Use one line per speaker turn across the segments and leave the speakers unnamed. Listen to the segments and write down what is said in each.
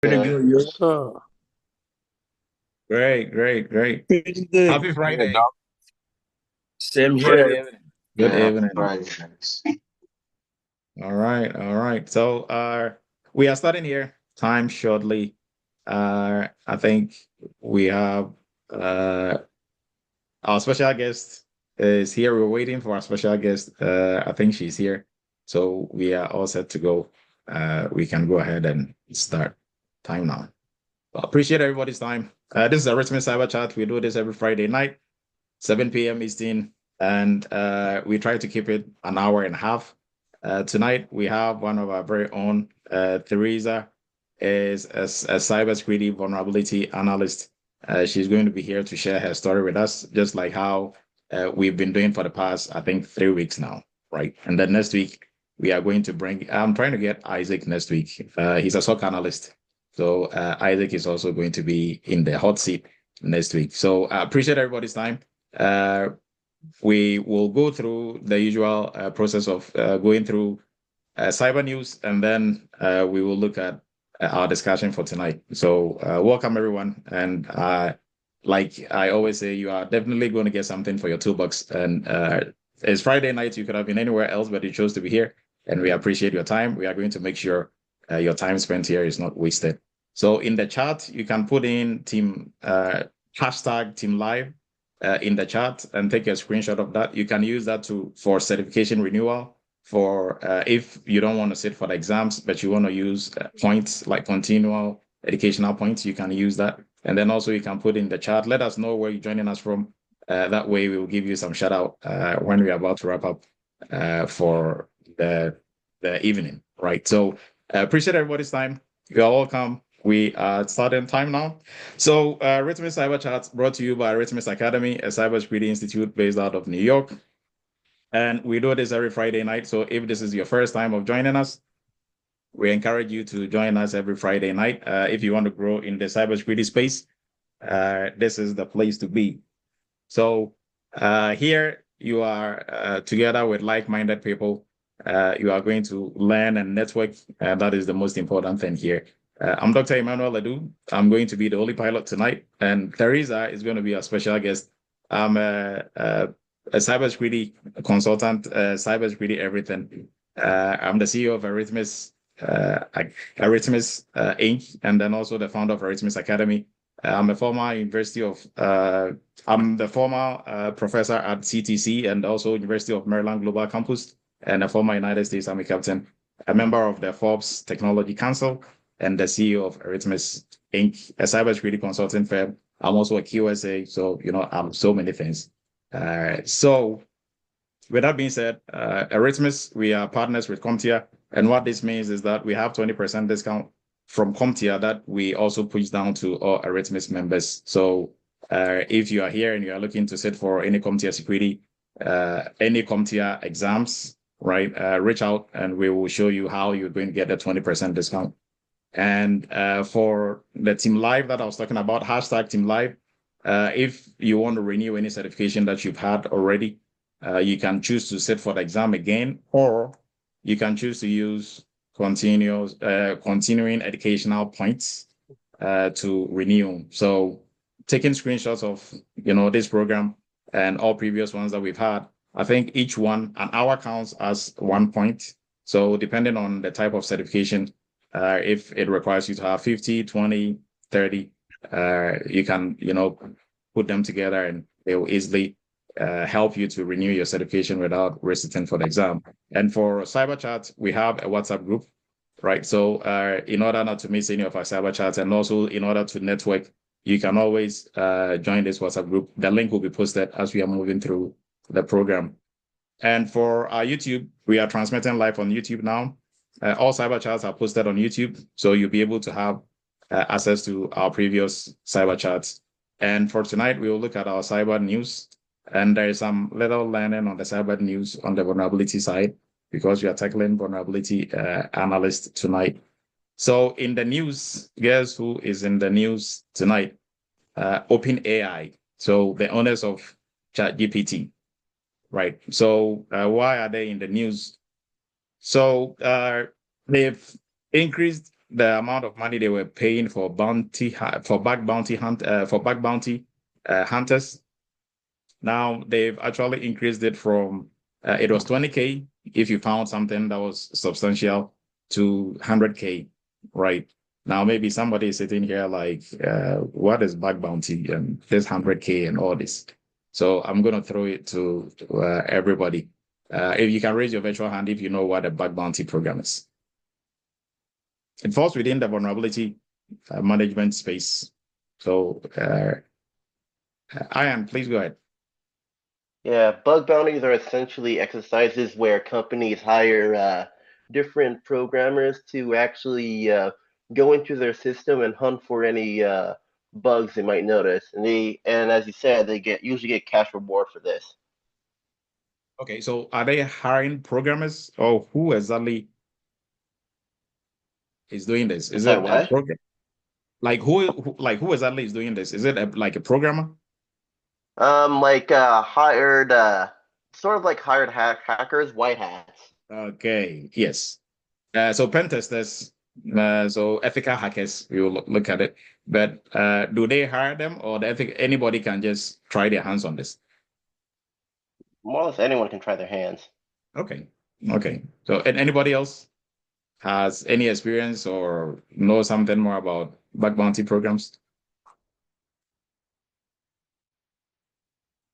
Pretty good. You?
Oh,
Great.
pretty good.
Happy
Yeah,
Friday.
doc.
Same
Good
here.
evening. Good
Yeah,
evening.
right. Thanks.
All right. So we are starting here. Time shortly. I think we have our special guest is here. We're waiting for our special guest. I think she's here. So we are all set to go. We can go ahead and start time now. Well, appreciate everybody's time. This is Eretmis Cyber Chat. We do this every Friday night, 7 p.m. Eastern, and we try to keep it an hour and a half. Tonight, we have one of our very own, Teresa, is a cybersecurity vulnerability analyst. She's going to be here to share her story with us, just like how we've been doing for the past, I think, 3 weeks now, right? And then next week, we are going to I'm trying to get Isaac next week. He's a SOC analyst. So Isaac is also going to be in the hot seat next week. So I appreciate everybody's time. Uh, we will go through the usual process of going through cyber news, and then we will look at our discussion for tonight. So welcome everyone, and like I always say, you are definitely going to get something for your toolbox. And it's Friday night; you could have been anywhere else, but you chose to be here, and we appreciate your time. We are going to make sure your time spent here is not wasted. So in the chat, you can put in team hashtag team live in the chat and take a screenshot of that. You can use that for certification renewal. For if you don't want to sit for the exams, but you want to use points like continual educational points, you can use that. And then also you can put in the chat. Let us know where you're joining us from. That way we will give you some shout out when we're about to wrap up for the evening, right? So appreciate everybody's time. You are welcome. We are starting time now. So, Eretmis Cyber Chat brought to you by Eretmis Academy, a cybersecurity institute based out of New York. And we do this every Friday night. So, if this is your first time of joining us, we encourage you to join us every Friday night. If you want to grow in the cybersecurity space, this is the place to be. So, here you are together with like-minded people. You are going to learn and network. That is the most important thing here. I'm Dr. Emmanuel Ledoux. I'm going to be the only pilot tonight, and Teresa is going to be our special guest. I'm a cybersecurity consultant, cybersecurity everything. I'm the CEO of Eretmis Inc., and then also the founder of Eretmis Academy. I'm a former University of I'm the former professor at CTC and also University of Maryland Global Campus, and a former United States Army captain, a member of the Forbes Technology Council, and the CEO of Eretmis Inc., a cybersecurity consulting firm. I'm also a QSA, so I'm so many things. So with that being said, Eretmis, we are partners with CompTIA, and what this means is that we have 20% discount from CompTIA that we also push down to all Eretmis members. So if you are here and you are looking to sit for any CompTIA security, any CompTIA exams, right, reach out and we will show you how you're going to get a 20% discount. And for the Team Live that I was talking about, hashtag Team Live, if you want to renew any certification that you've had already, you can choose to sit for the exam again, or you can choose to use continuing educational points to renew. So taking screenshots of this program and all previous ones that we've had, I think each one, an hour counts as 1 point. So depending on the type of certification, if it requires you to have 50, 20, 30, you can, put them together and they will easily help you to renew your certification without resitting for the exam. And for Cyber Chat, we have a WhatsApp group, right? So in order not to miss any of our Cyber Chats and also in order to network, you can always join this WhatsApp group. The link will be posted as we are moving through the program. And for our YouTube, we are transmitting live on YouTube now. All cyber chats are posted on YouTube, so you'll be able to have access to our previous cyber chats. And for tonight, we will look at our cyber news. And there is some little learning on the cyber news on the vulnerability side because we are tackling vulnerability analyst tonight. So in the news, guess who is in the news tonight? OpenAI. So the owners of ChatGPT, right? So why are they in the news? So they've increased the amount of money they were paying for bug bounty hunters. Now they've actually increased it from it was 20K if you found something that was substantial to 100K, right? Now maybe somebody is sitting here like, what is bug bounty and this 100K and all this? So I'm going to throw it to everybody. If you can raise your virtual hand if you know what a bug bounty program is. It falls within the vulnerability management space. So, Ian, please go ahead.
Yeah, bug bounties are essentially exercises where companies hire different programmers to actually go into their system and hunt for any bugs they might notice. And as you said, they usually get cash reward for this.
Okay, so are they hiring programmers or who exactly is doing this? Is it
Sorry,
a
what?
program? Like who exactly is doing this? Is it like a programmer?
Hired, sort of like hired hackers, white hats.
Okay, yes. So pen testers, so ethical hackers, we will look at it. But do they hire them or anybody can just try their hands on this?
More or less anyone can try their hands.
Okay. Okay. So and anybody else has any experience or know something more about bug bounty programs?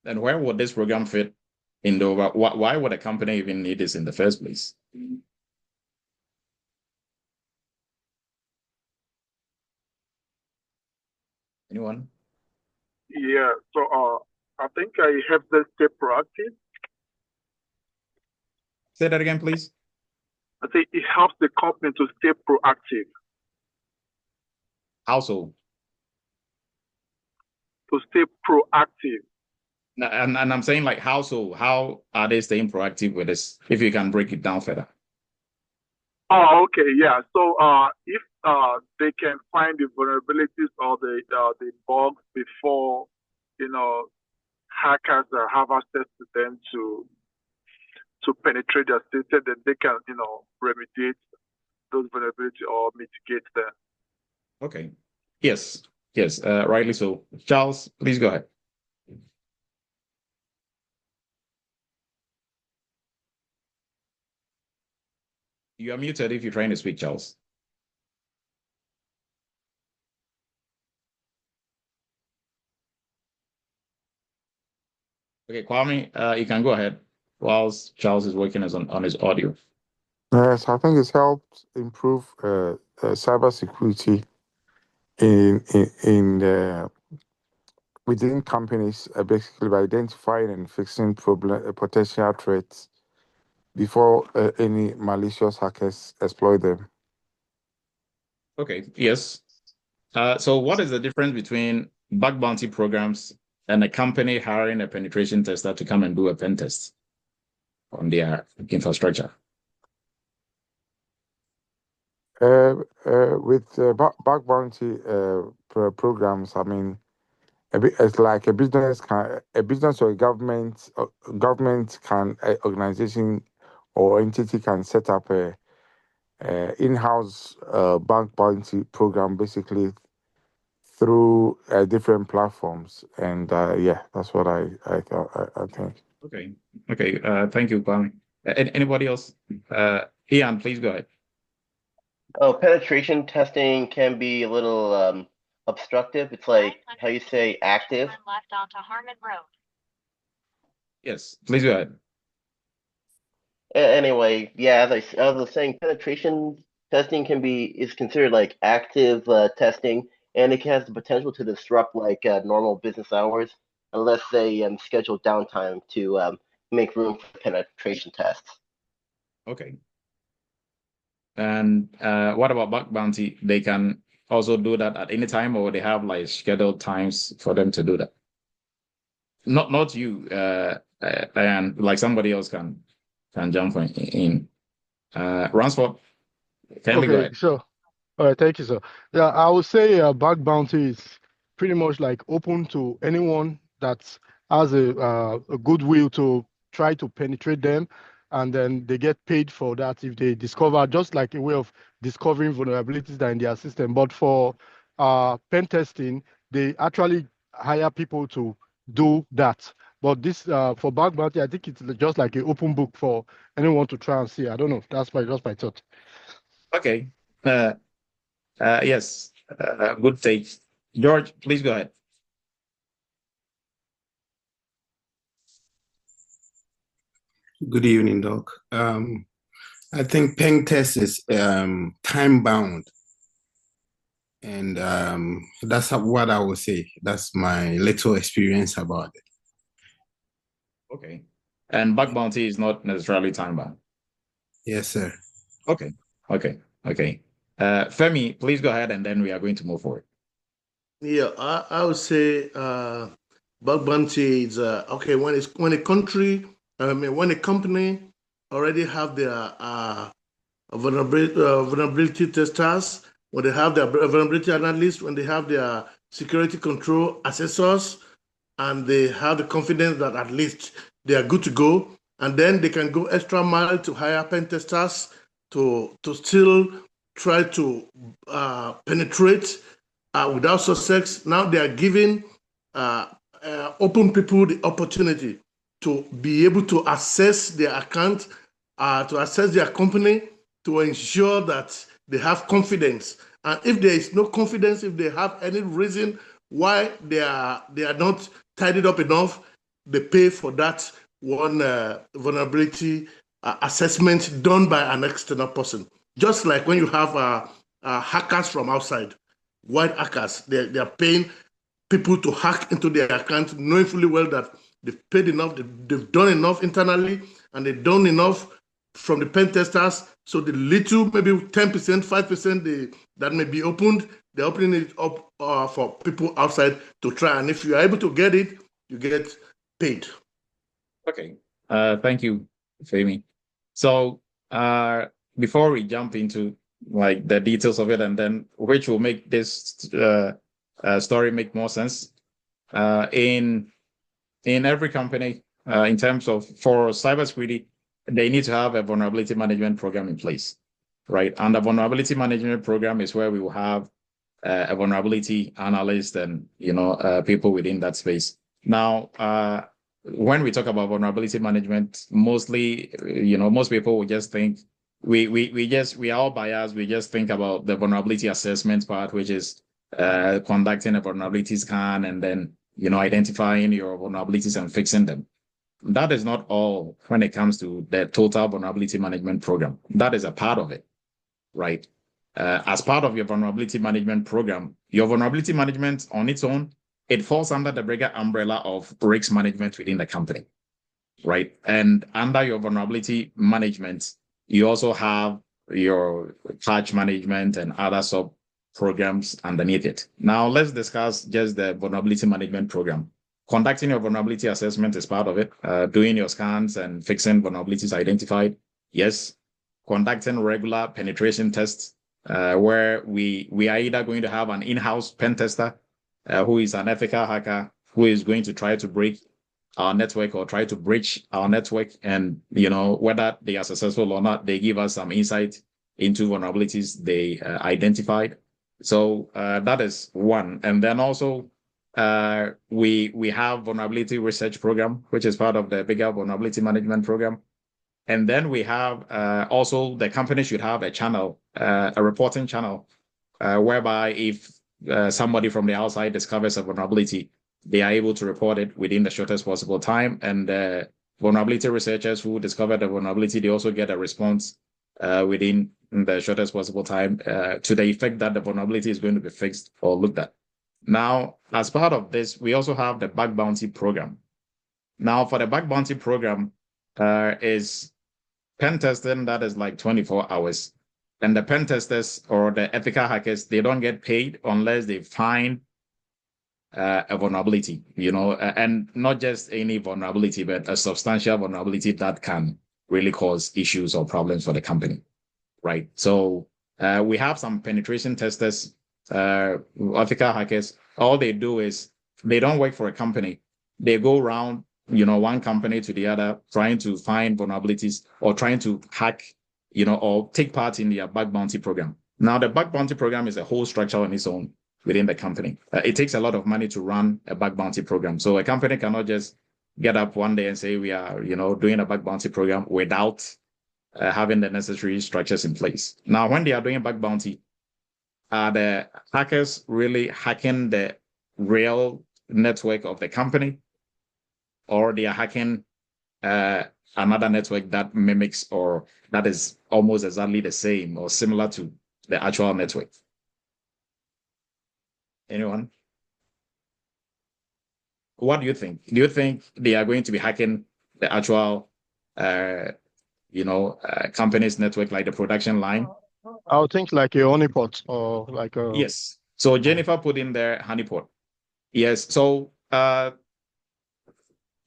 And where would this program fit in the why would a company even need this in the first place? Anyone?
Yeah, so I think I have to stay proactive.
Say that again, please.
I think it helps the company to stay proactive,
Also,
to stay proactive.
and I'm saying like how so? How are they staying proactive with this? If you can break it down further.
Oh, okay, yeah. So if they can find the vulnerabilities or the bugs before hackers have access to them to penetrate their system, then they can remediate those vulnerabilities or mitigate them.
Okay. Yes. Yes. Rightly so. Charles, please go ahead. You are muted if you're trying to speak, Charles. Okay, Kwame, you can go ahead whilst Charles is working on his audio.
Yes, I think it's helped improve cybersecurity in within companies, basically by identifying and fixing potential threats before any malicious hackers exploit them.
Okay, yes. So what is the difference between bug bounty programs and a company hiring a penetration tester to come and do a pen test on their infrastructure?
With bug bounty programs, I mean, it's like a business or a government can organization or entity can set up a in-house bug bounty program, basically through different platforms, and yeah, that's what I think.
Okay. Okay. Thank you, Kwame. Anybody else? Ian, please go ahead.
Oh, penetration testing can be a little obstructive. It's like how you say active.
Left onto Harmon Road.
Yes, please go ahead.
Anyway, yeah, as I was saying, penetration testing is considered like active testing, and it has the potential to disrupt like normal business hours unless they schedule downtime to make room for penetration tests.
Okay. And what about bug bounty? They can also do that at any time, or they have like scheduled times for them to do that. Not you, and like somebody else can jump in. Ransford, kindly go ahead.
Sure. All right, thank you, sir. Yeah, I would say bug bounty is pretty much like open to anyone that has a goodwill to try to penetrate them. and then they get paid for that if they discover, just like a way of discovering vulnerabilities that are in their system. But for pen testing, they actually hire people to do that. But this for bug bounty, I think it's just like an open book for anyone to try and see. I don't know. That's just my thought.
Okay. Yes. Good take. George, please go ahead.
Good evening, Doc. I think pen test is time bound. And that's what I would say. That's my little experience about it.
Okay. And bug bounty is not necessarily time bound.
Yes, sir.
Okay. Femi, please go ahead, and then we are going to move forward.
Yeah, I would say bug bounty is okay when a country, when a company already have their vulnerability testers, when they have their vulnerability analysts, when they have their security control assessors, and they have the confidence that at least they are good to go, and then they can go extra mile to hire pen testers to still try to penetrate without success. Now they are giving open people the opportunity to be able to assess their account, to assess their company, to ensure that they have confidence. And if there is no confidence, if they have any reason why they are not tidied up enough, they pay for that one vulnerability assessment done by an external person. Just like when you have hackers from outside, white hackers, they are paying people to hack into their account, knowing fully well that they've paid enough, they've done enough internally, and they've done enough from the pen testers. So the little, maybe 10%, 5% that may be opened, they're opening it up for people outside to try. And if you are able to get it, you get paid.
Okay. Thank you, Femi. So before we jump into like the details of it, and then which will make this story make more sense, in every company, in terms of for cybersecurity, they need to have a vulnerability management program in place, right? And the vulnerability management program is where we will have a vulnerability analyst and people within that space. Now, when we talk about vulnerability management, mostly, most people will just think we are all biased. We just think about the vulnerability assessment part, which is conducting a vulnerability scan and then identifying your vulnerabilities and fixing them. That is not all when it comes to the total vulnerability management program. That is a part of it, right? As part of your vulnerability management program, your vulnerability management on its own, it falls under the bigger umbrella of risk management within the company, right? And under your vulnerability management, you also have your patch management and other sub programs underneath it. Now, let's discuss just the vulnerability management program. Conducting your vulnerability assessment is part of it. Doing your scans and fixing vulnerabilities identified. Yes. Conducting regular penetration tests, where we are either going to have an in-house pen tester who is an ethical hacker who is going to try to break our network or try to breach our network, and whether they are successful or not, they give us some insight into vulnerabilities they identified. So that is one. And then also we have vulnerability research program, which is part of the bigger vulnerability management program. And then we have also the company should have a channel, a reporting channel, whereby if somebody from the outside discovers a vulnerability, they are able to report it within the shortest possible time. And vulnerability researchers who discover the vulnerability, they also get a response within the shortest possible time to the effect that the vulnerability is going to be fixed or looked at. Now, as part of this, we also have the bug bounty program. Now, for the bug bounty program, is pen testing that is like 24 hours. And the pen testers or the ethical hackers, they don't get paid unless they find a vulnerability, and not just any vulnerability, but a substantial vulnerability that can really cause issues or problems for the company, right? So we have some penetration testers, ethical hackers. All they do is they don't work for a company. They go around one company to the other, trying to find vulnerabilities or trying to hack, or take part in their bug bounty program. Now, the bug bounty program is a whole structure on its own within the company. It takes a lot of money to run a bug bounty program. So a company cannot just get up one day and say we are, doing a bug bounty program without having the necessary structures in place. Now, when they are doing bug bounty, are the hackers really hacking the real network of the company, or they are hacking another network that mimics or that is almost exactly the same or similar to the actual network? Anyone? What do you think? Do you think they are going to be hacking the actual, company's network, like the production line?
I would think like a honeypot or like a.
Yes. So Jennifer put in there honeypot. Yes. So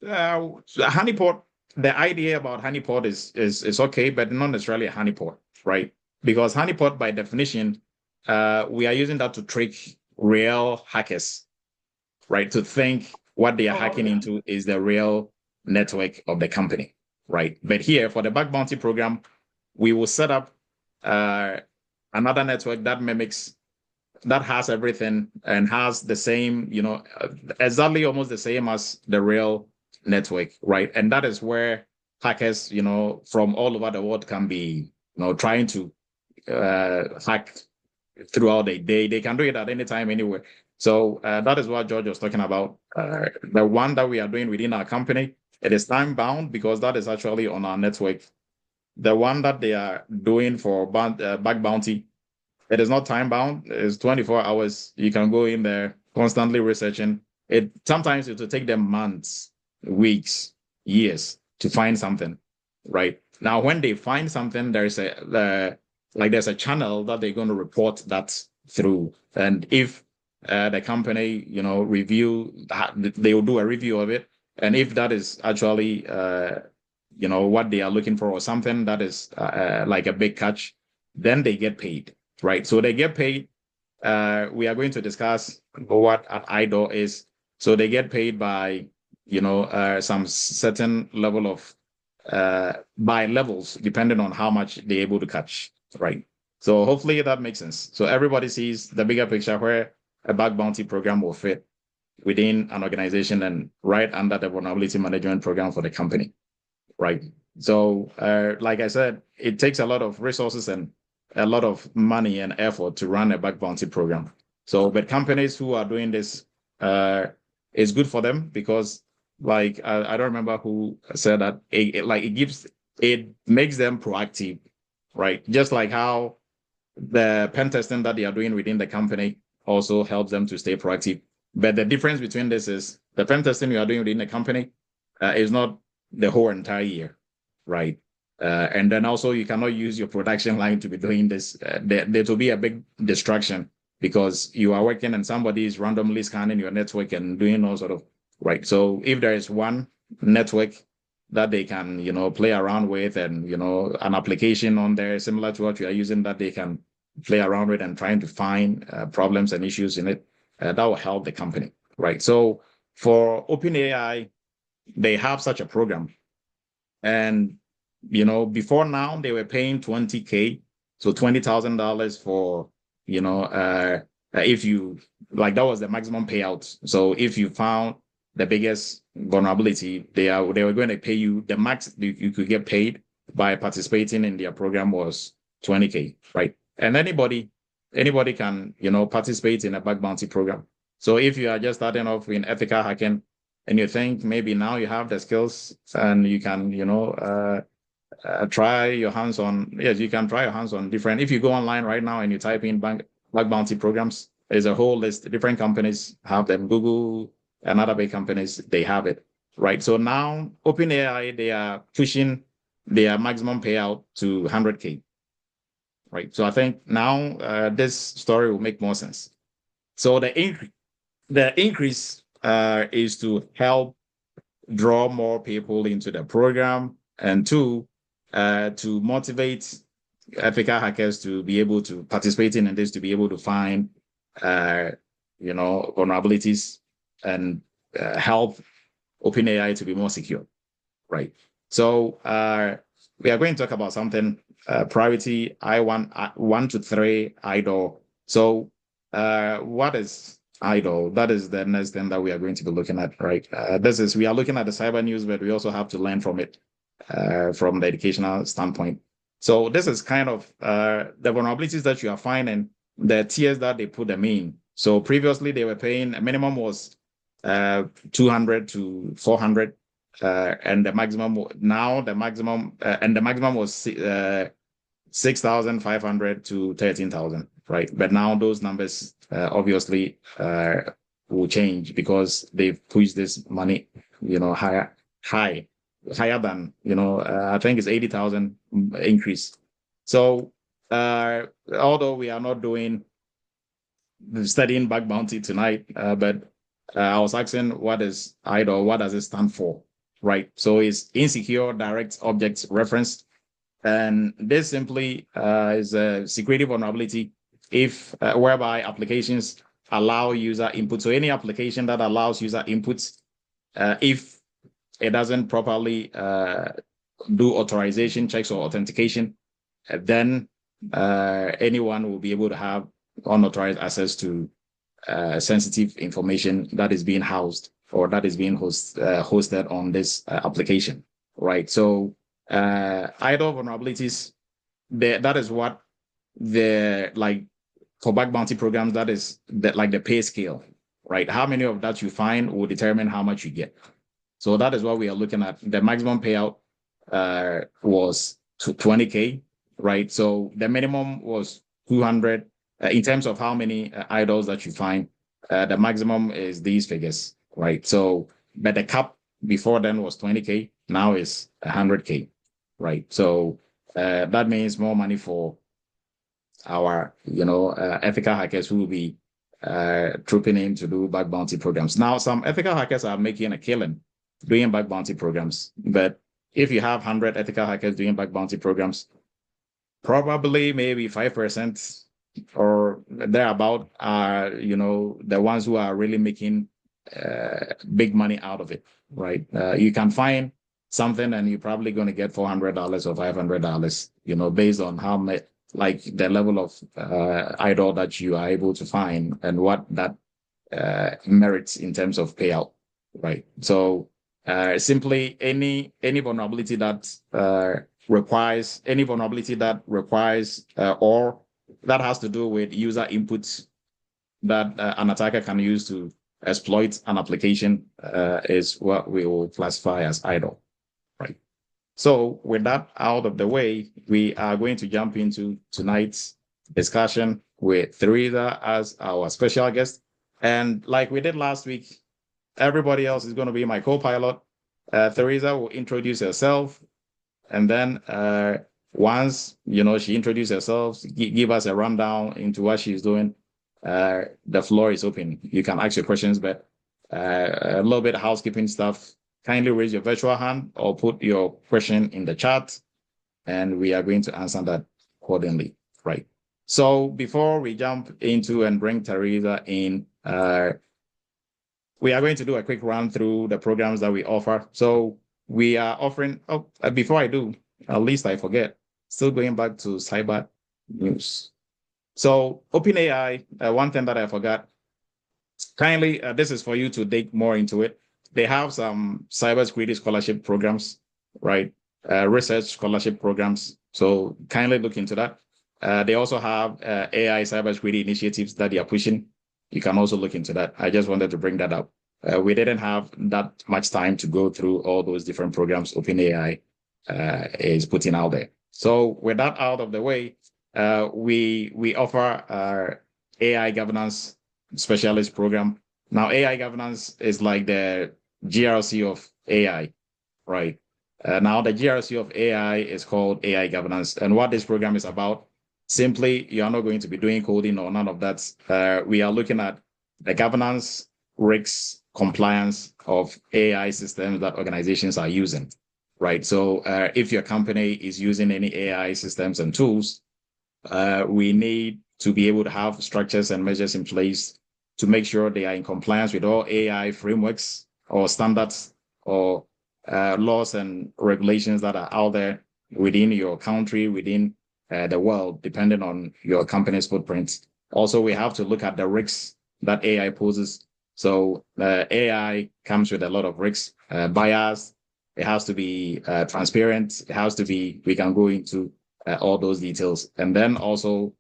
honeypot, the idea about honeypot is okay, but not necessarily a honeypot, right? Because honeypot, by definition, we are using that to trick real hackers, right? To think what they are hacking into is the real network of the company, right? But here, for the bug bounty program, we will set up another network that mimics, that has everything and has the same, exactly almost the same as the real network, right? And that is where hackers, from all over the world can be, trying to hack throughout the day. They can do it at any time, anywhere. So that is what George was talking about. The one that we are doing within our company, it is time bound because that is actually on our network. The one that they are doing for bug bounty, it is not time bound. It's 24 hours. You can go in there constantly researching. Sometimes it will take them months, weeks, years to find something, right? Now, when they find something, there's a channel that they're going to report that through. And if the company, review, they will do a review of it. And if that is actually, what they are looking for or something that is like a big catch, then they get paid. Right. So they get paid. We are going to discuss what an IDOR is. So they get paid by, some certain level of, by levels, depending on how much they're able to catch. Right. So hopefully that makes sense. So everybody sees the bigger picture where a bug bounty program will fit within an organization and right under the vulnerability management program for the company. Right. So, like I said, it takes a lot of resources and a lot of money and effort to run a bug bounty program. So, but companies who are doing this, it's good for them because, like, I don't remember who said that it makes them proactive, right? Just like how the pen testing that they are doing within the company also helps them to stay proactive. But the difference between this is the pen testing you are doing within the company is not the whole entire year, right? And then also you cannot use your production line to be doing this. There will be a big distraction because you are working and somebody is randomly scanning your network and doing all sort of, right? So if there is one network that they can, play around with and, an application on there similar to what you are using that they can play around with and trying to find problems and issues in it, that will help the company, right? So for OpenAI, they have such a program. And, before now, they were paying $20K, so $20,000 for, if you, like, that was the maximum payout. So if you found the biggest vulnerability, they were going to pay you, the max you could get paid by participating in their program was $20K, right? And anybody can, participate in a bug bounty program. So if you are just starting off in ethical hacking, and you think maybe now you have the skills and you can, try your hands on, yes, you can try your hands on different, if you go online right now and you type in bug bounty programs, there's a whole list. Different companies have them. Google and other big companies, they have it, right? So now OpenAI, they are pushing their maximum payout to 100K, right? So I think now this story will make more sense. So the increase is to help draw more people into the program, and two, to motivate ethical hackers to be able to participate in this, to be able to find, vulnerabilities and help OpenAI to be more secure, right? So we are going to talk about something, priority I1 to 3 idle. So what is idle? That is the next thing that we are going to be looking at, right? We are looking at the cyber news, but we also have to learn from it from the educational standpoint. So this is kind of the vulnerabilities that you are finding, the tiers that they put them in. So previously they were paying, a minimum was 200 to 400, and the maximum was 6,500 to 13,000, right? But now those numbers obviously will change because they've pushed this money, higher than, I think it's 80,000 increase. So although we are not doing studying bug bounty tonight, but I was asking, what is IDOR? What does it stand for? Right. So it's insecure direct object reference. And this simply is a security vulnerability if whereby applications allow user input. So any application that allows user inputs, if it doesn't properly do authorization checks or authentication, then anyone will be able to have unauthorized access to sensitive information that is being housed or that is being hosted on this application, right? So idle vulnerabilities, that is what for bug bounty programs, that is the pay scale, right? How many of that you find will determine how much you get. So that is what we are looking at. The maximum payout was 20K, right? So the minimum was 200. In terms of how many idols that you find, the maximum is these figures, right? So, but the cap before then was 20K, now is 100K, right? So that means more money for our, ethical hackers who will be trooping in to do bug bounty programs. Now, some ethical hackers are making a killing doing bug bounty programs, but if you have 100 ethical hackers doing bug bounty programs, probably maybe 5% or thereabout are, the ones who are really making big money out of it, right? You can find something and you're probably going to get $400 or $500, based on how much, like the level of idol that you are able to find and what that merits in terms of payout, right? So simply any vulnerability that requires or that has to do with user inputs that an attacker can use to exploit an application is what we will classify as idle, right? So with that out of the way, we are going to jump into tonight's discussion with Theresa as our special guest. And like we did last week, everybody else is going to be my co-pilot. Theresa will introduce herself, and then once she introduces herself, give us a rundown into what she's doing. The floor is open. You can ask your questions, but a little bit of housekeeping stuff. Kindly raise your virtual hand or put your question in the chat, and we are going to answer that accordingly, right? So before we jump into and bring Theresa in, we are going to do a quick run through the programs that we offer. So we are offering, before I do, at least I forget, still going back to cyber news. So OpenAI, one thing that I forgot, kindly, this is for you to dig more into it. They have some cybersecurity scholarship programs, right? Research scholarship programs. So kindly look into that. They also have AI cybersecurity initiatives that they are pushing. You can also look into that. I just wanted to bring that up. We didn't have that much time to go through all those different programs OpenAI is putting out there. So with that out of the way, we offer our AI governance specialist program. Now, AI governance is like the GRC of AI, right? Now, the GRC of AI is called AI governance. And what this program is about, simply, you are not going to be doing coding or none of that. We are looking at the governance, risks, compliance of AI systems that organizations are using, right? So if your company is using any AI systems and tools, we need to be able to have structures and measures in place to make sure they are in compliance with all AI frameworks or standards or laws and regulations that are out there within your country, within the world, depending on your company's footprint. Also, we have to look at the risks that AI poses. So AI comes with a lot of risks, bias. It has to be transparent. It has to be, we can go into all those details. And then also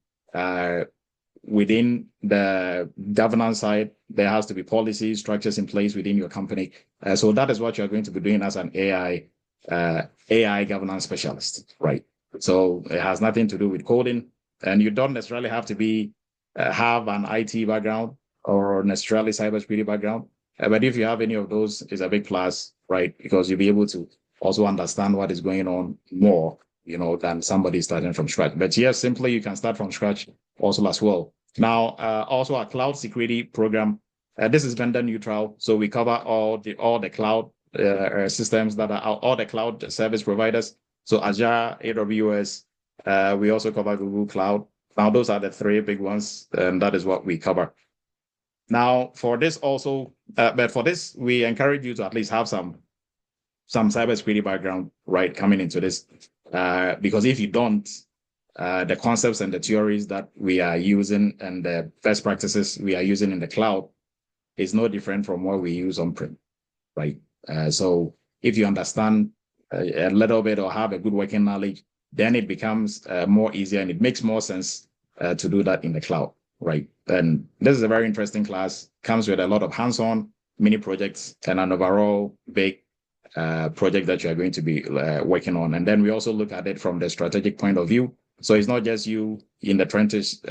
within the governance side, there has to be policy structures in place within your company. So that is what you're going to be doing as an AI governance specialist, right? So it has nothing to do with coding, and you don't necessarily have to be have an IT background or necessarily cybersecurity background. But if you have any of those, it's a big plus, right? Because you'll be able to also understand what is going on more, than somebody starting from scratch. But yes, simply you can start from scratch also as well. Now, also our cloud security program. This is vendor neutral, so we cover all the cloud systems that are all the cloud service providers. So Azure, AWS. We also cover Google Cloud. Now, those are the three big ones, and that is what we cover. Now, for this also, but for this, we encourage you to at least have some cybersecurity background, right, coming into this, because if you don't, the concepts and the theories that we are using and the best practices we are using in the cloud is no different from what we use on-prem, right? So if you understand a little bit or have a good working knowledge, then it becomes more easier and it makes more sense to do that in the cloud, right? And this is a very interesting class, comes with a lot of hands-on mini projects and an overall big project that you are going to be working on. And then we also look at it from the strategic point of view. So it's not just you in the trenches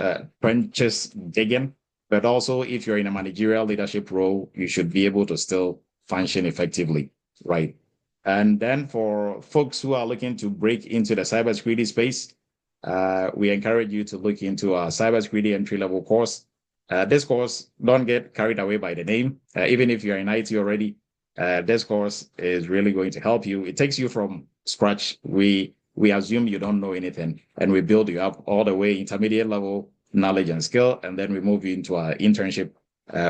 digging, but also if you're in a managerial leadership role, you should be able to still function effectively, right? And then for folks who are looking to break into the cybersecurity space, we encourage you to look into our cybersecurity entry-level course. This course, don't get carried away by the name. Even if you're in IT already, this course is really going to help you. It takes you from scratch. We assume you don't know anything, and we build you up all the way intermediate level knowledge and skill, and then we move you into our internship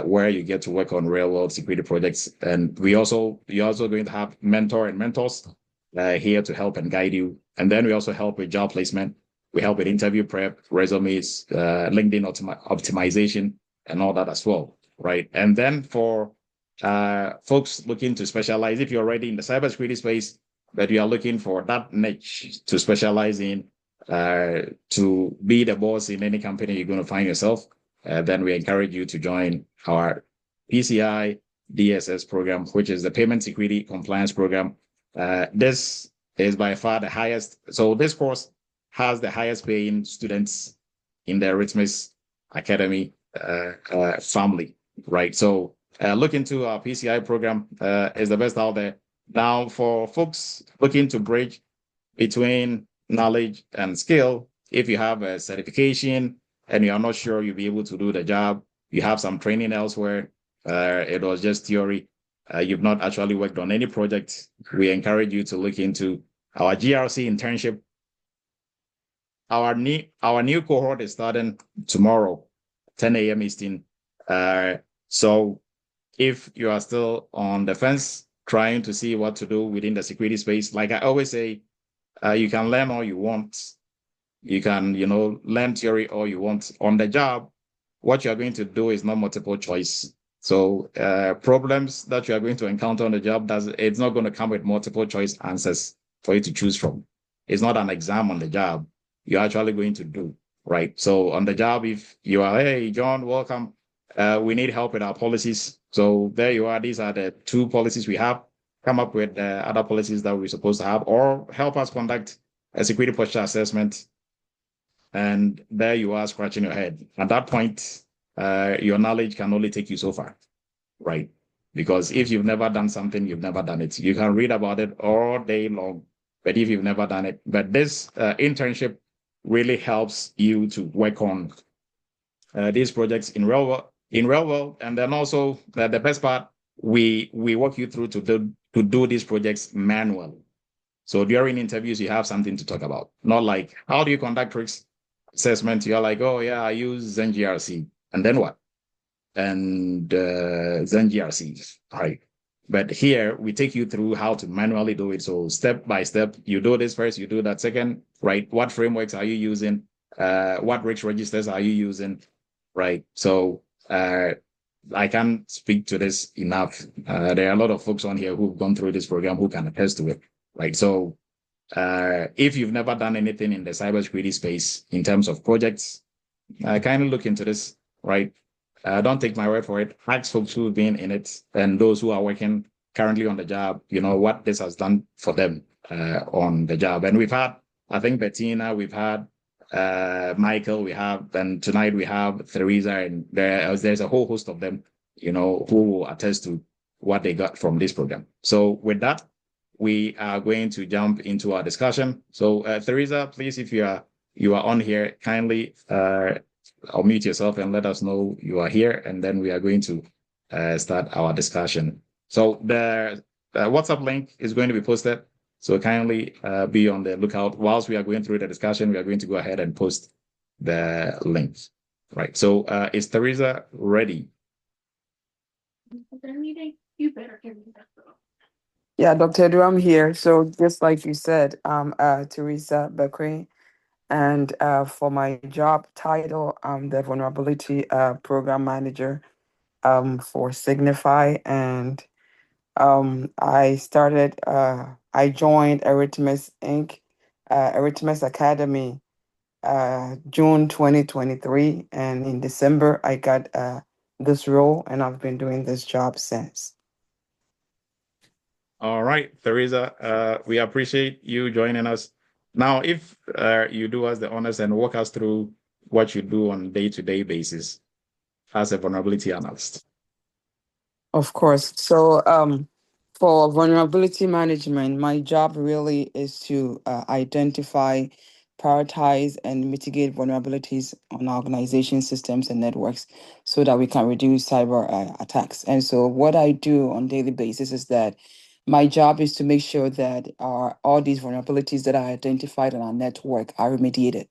where you get to work on real world security projects. And you're also going to have mentor and mentors here to help and guide you. And then we also help with job placement. We help with interview prep, resumes, LinkedIn optimization, and all that as well, right? And then for folks looking to specialize, if you're already in the cybersecurity space, but you are looking for that niche to specialize in, to be the boss in any company you're going to find yourself, then we encourage you to join our PCI DSS program, which is the Payment Security Compliance Program. This is by far the highest. So this course has the highest paying students in the Eretmis Academy family, right? So look into our PCI program, is the best out there. Now, for folks looking to bridge between knowledge and skill, if you have a certification and you are not sure you'll be able to do the job, you have some training elsewhere, it was just theory, you've not actually worked on any project, we encourage you to look into our GRC internship. Our new cohort is starting tomorrow, 10 a.m. Eastern. So if you are still on the fence, trying to see what to do within the security space, like I always say, you can learn all you want. You can, learn theory all you want. On the job, what you are going to do is not multiple choice. So problems that you are going to encounter on the job, it's not going to come with multiple choice answers for you to choose from. It's not an exam on the job. You're actually going to do, right? So on the job, if you are, hey, John, welcome. We need help with our policies. So there you are. These are the two policies we have. Come up with other policies that we're supposed to have, or help us conduct a security posture assessment. And there you are scratching your head. At that point, your knowledge can only take you so far, right? Because if you've never done something, you've never done it. You can read about it all day long, but if you've never done it, but this internship really helps you to work on these projects in real world. And then also the best part, we walk you through to do these projects manually. So during interviews, you have something to talk about. Not like, how do you conduct risk assessment? You're like, oh yeah, I use ZenGRC. And then what? And ZenGRC, right? But here we take you through how to manually do it. So step by step, you do this first, you do that second, right? What frameworks are you using? What rich registers are you using? Right. So I can't speak to this enough. There are a lot of folks on here who've gone through this program who can attest to it. Right. So if you've never done anything in the cybersecurity space in terms of projects, kindly look into this, right? Don't take my word for it. Ask folks who've been in it and those who are working currently on the job, what this has done for them on the job. And we've had, I think, Bettina, we've had Michael, and tonight we have Theresa, and there's a whole host of them, who will attest to what they got from this program. So with that, we are going to jump into our discussion. So Theresa, please, if you are on here, kindly unmute yourself and let us know you are here, and then we are going to start our discussion. So the WhatsApp link is going to be posted, so kindly be on the lookout. Whilst we are going through the discussion, we are going to go ahead and post the link. Right, so is Theresa ready?
You better give me that. Yeah, Dr. Edu, I'm here. So just like you said, I'm Theresa Bekwe, and for my job title, I'm the Vulnerability Program Manager for Signify, and I joined Eretmis Inc., Eretmis Academy, June 2023, and in December I got this role, and I've been doing this job since.
All right, Theresa, we appreciate you joining us. Now, if you do us the honors and walk us through what you do on a day-to-day basis as a vulnerability analyst.
Of course. So for vulnerability management, my job really is to identify, prioritize, and mitigate vulnerabilities on organization systems and networks so that we can reduce cyber attacks. And so what I do on a daily basis is that my job is to make sure that all these vulnerabilities that are identified on our network are remediated.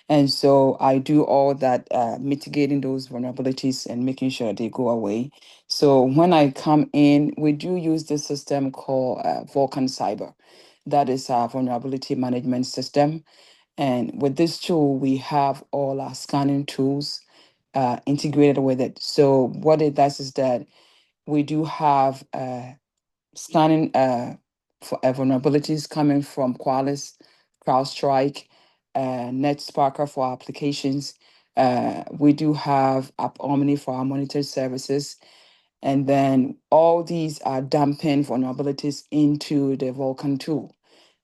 And so I do all that, mitigating those vulnerabilities and making sure they go away. So when I come in, we do use this system called Vulcan Cyber. That is our vulnerability management system. And with this tool, we have all our scanning tools integrated with it. So what it does is that we do have scanning for vulnerabilities coming from Qualys, CrowdStrike, NetSparker for our applications. We do have App Omni for our monitored services. And then all these are dumping vulnerabilities into the Vulcan tool.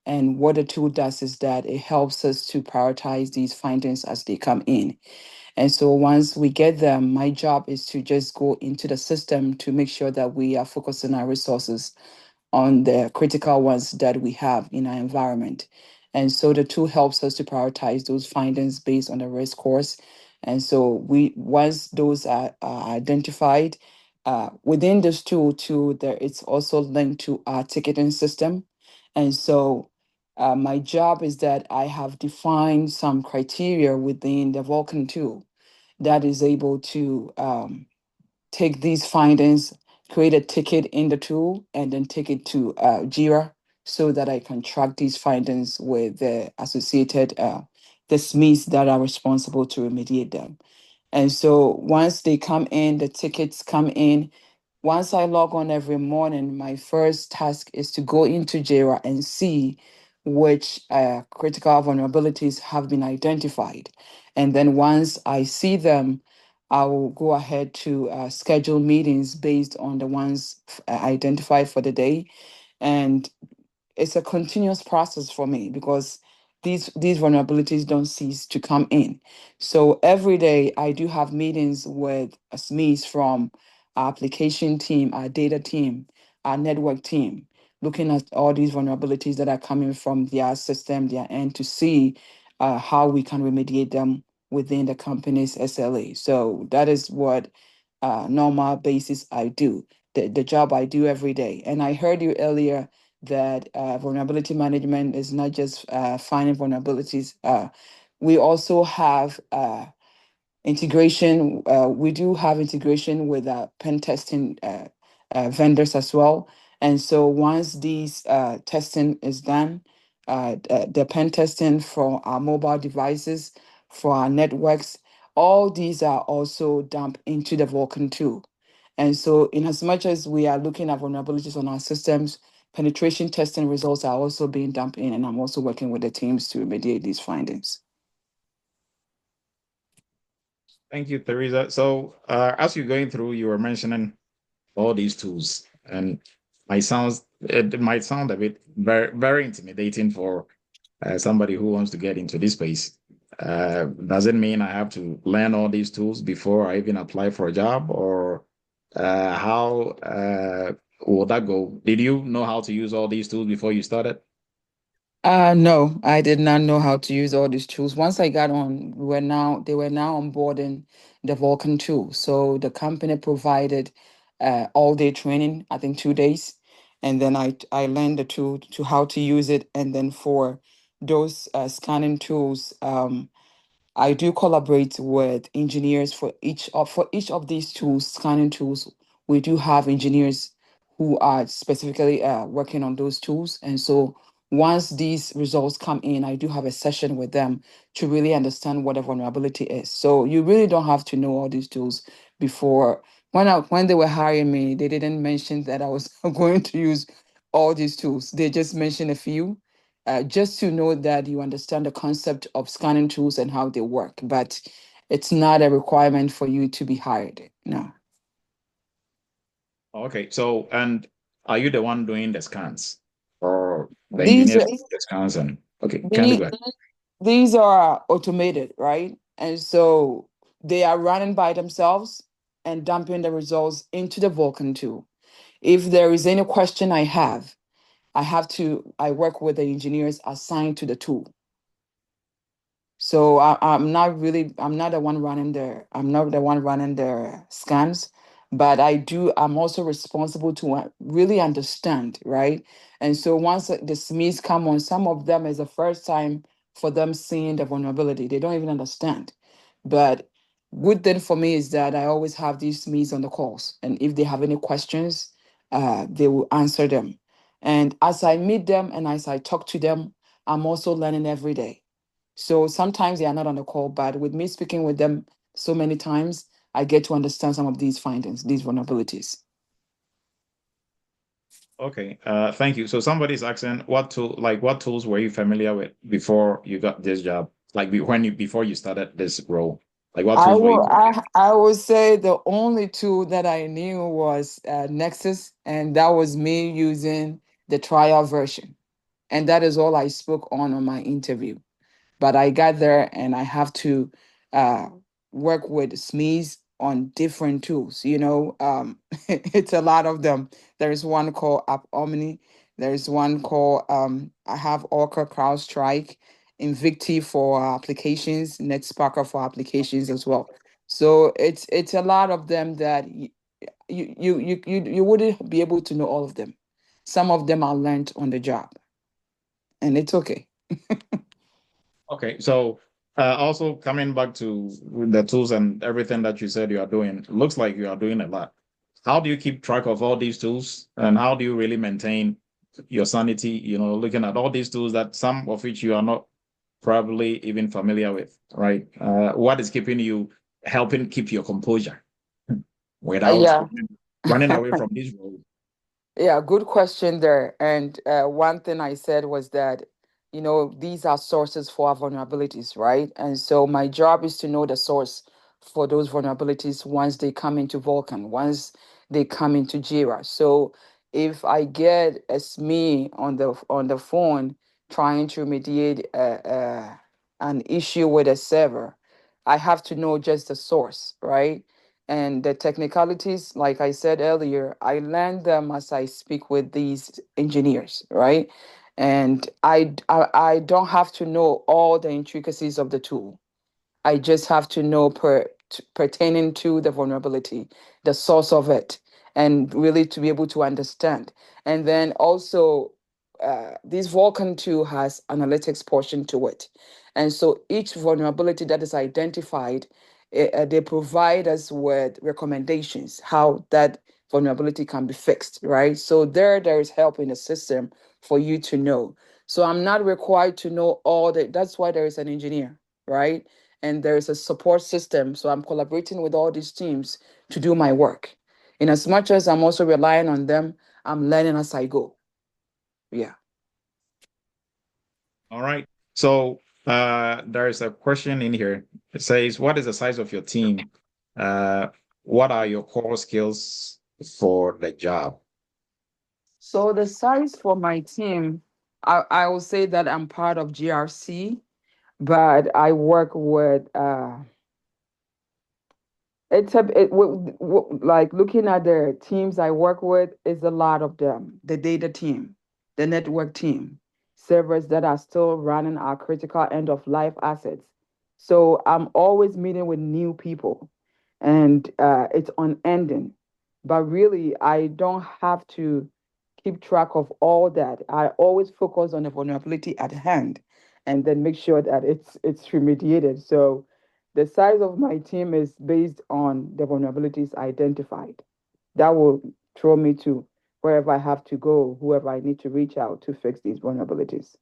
And what the tool does is that it helps us to prioritize these findings as they come in. And so once we get them, my job is to just go into the system to make sure that we are focusing our resources on the critical ones that we have in our environment. And so the tool helps us to prioritize those findings based on the risk scores. And so once those are identified, within this tool too, it's also linked to our ticketing system. And so my job is that I have defined some criteria within the Vulcan tool that is able to take these findings, create a ticket in the tool, and then take it to Jira so that I can track these findings with the associated the SMEs that are responsible to remediate them. And so once they come in, the tickets come in. Once I log on every morning, my first task is to go into Jira and see which critical vulnerabilities have been identified. And then once I see them, I will go ahead to schedule meetings based on the ones identified for the day. And it's a continuous process for me because these vulnerabilities don't cease to come in. So every day I do have meetings with SMEs from our application team, our data team, our network team, looking at all these vulnerabilities that are coming from their system, their end, to see how we can remediate them within the company's SLA. So that is what normal basis I do, the job I do every day. And I heard you earlier that vulnerability management is not just finding vulnerabilities. We also have integration. We do have integration with pen testing vendors as well. And so once these testing is done, the pen testing for our mobile devices, for our networks, all these are also dumped into the Vulcan tool. And so in as much as we are looking at vulnerabilities on our systems, penetration testing results are also being dumped in, and I'm also working with the teams to remediate these findings.
Thank you, Teresa. So as you're going through, you were mentioning all these tools, and it might sound a bit very, very intimidating for somebody who wants to get into this space. Does it mean I have to learn all these tools before I even apply for a job, or how will that go? Did you know how to use all these tools before you started?
No, I did not know how to use all these tools. Once I got on, they were now onboarding the Vulcan tool. So the company provided all day training, I think 2 days. And then I learned the tool to how to use it. And then for those scanning tools, I do collaborate with engineers for each of these tools, scanning tools. We do have engineers who are specifically working on those tools, and so once these results come in, I do have a session with them to really understand what a vulnerability is. So you really don't have to know all these tools before. When they were hiring me, they didn't mention that I was going to use all these tools. They just mentioned a few, just to know that you understand the concept of scanning tools and how they work. But it's not a requirement for you to be hired. No.
Okay, so and are you the one doing the scans, or the
These
engineers
are
doing the scans? And okay, can you
the,
go ahead?
these are automated, right? And so they are running by themselves and dumping the results into the Vulcan tool. If there is any question I work with the engineers assigned to the tool. So I'm not the one running the scans, but I'm also responsible to really understand, right? And so once the SMEs come on, some of them is the first time for them seeing the vulnerability. They don't even understand. But good thing for me is that I always have these SMEs on the calls. And if they have any questions, they will answer them. And as I meet them and as I talk to them, I'm also learning every day. So sometimes they are not on the call, but with me speaking with them so many times, I get to understand some of these findings, these vulnerabilities.
Okay, thank you. So somebody's asking what tools were you familiar with before you got this job? Like before you started this role, like what tools were you?
I would say the only tool that I knew was Nexus, and that was me using the trial version, and that is all I spoke on my interview. But I got there and I have to uh, work with SMEs on different tools. It's a lot of them. There is one called App Omni. There is one called I have Orca CrowdStrike, Invicti for applications, NetSparker for applications as well. So it's a lot of them that you wouldn't be able to know all of them. Some of them are learned on the job, and it's okay.
Okay, so also coming back to the tools and everything that you said you are doing, looks like you are doing a lot. How do you keep track of all these tools, and how do you really maintain your sanity? Looking at all these tools that some of which you are not probably even familiar with, right? What is helping keep your composure without
Yeah.
running away from this role?
Yeah, good question there. And one thing I said was that, these are sources for our vulnerabilities, right? And so my job is to know the source for those vulnerabilities once they come into Vulkan, once they come into Jira. So if I get as me on the phone trying to remediate an issue with a server, I have to know just the source, right? And the technicalities, like I said earlier, I learn them as I speak with these engineers, right? And I don't have to know all the intricacies of the tool. I just have to know pertaining to the vulnerability, the source of it, and really to be able to understand. And then also, this Vulkan tool has analytics portion to it. And so each vulnerability that is identified, they provide us with recommendations how that vulnerability can be fixed, right? So there is help in the system for you to know. So I'm not required to know all that. That's why there is an engineer, right? And there is a support system. So I'm collaborating with all these teams to do my work. In as much as I'm also relying on them, I'm learning as I go. Yeah.
All right. So there is a question in here. It says, what is the size of your team? What are your core skills for the job?
So the size for my team, I will say that I'm part of GRC, but I work with like looking at the teams I work with is a lot of them. The data team, the network team, servers that are still running our critical end of life assets. So I'm always meeting with new people, and it's unending. But really, I don't have to keep track of all that. I always focus on the vulnerability at hand, and then make sure that it's remediated. So the size of my team is based on the vulnerabilities identified. That will throw me to wherever I have to go, whoever I need to reach out to fix these vulnerabilities.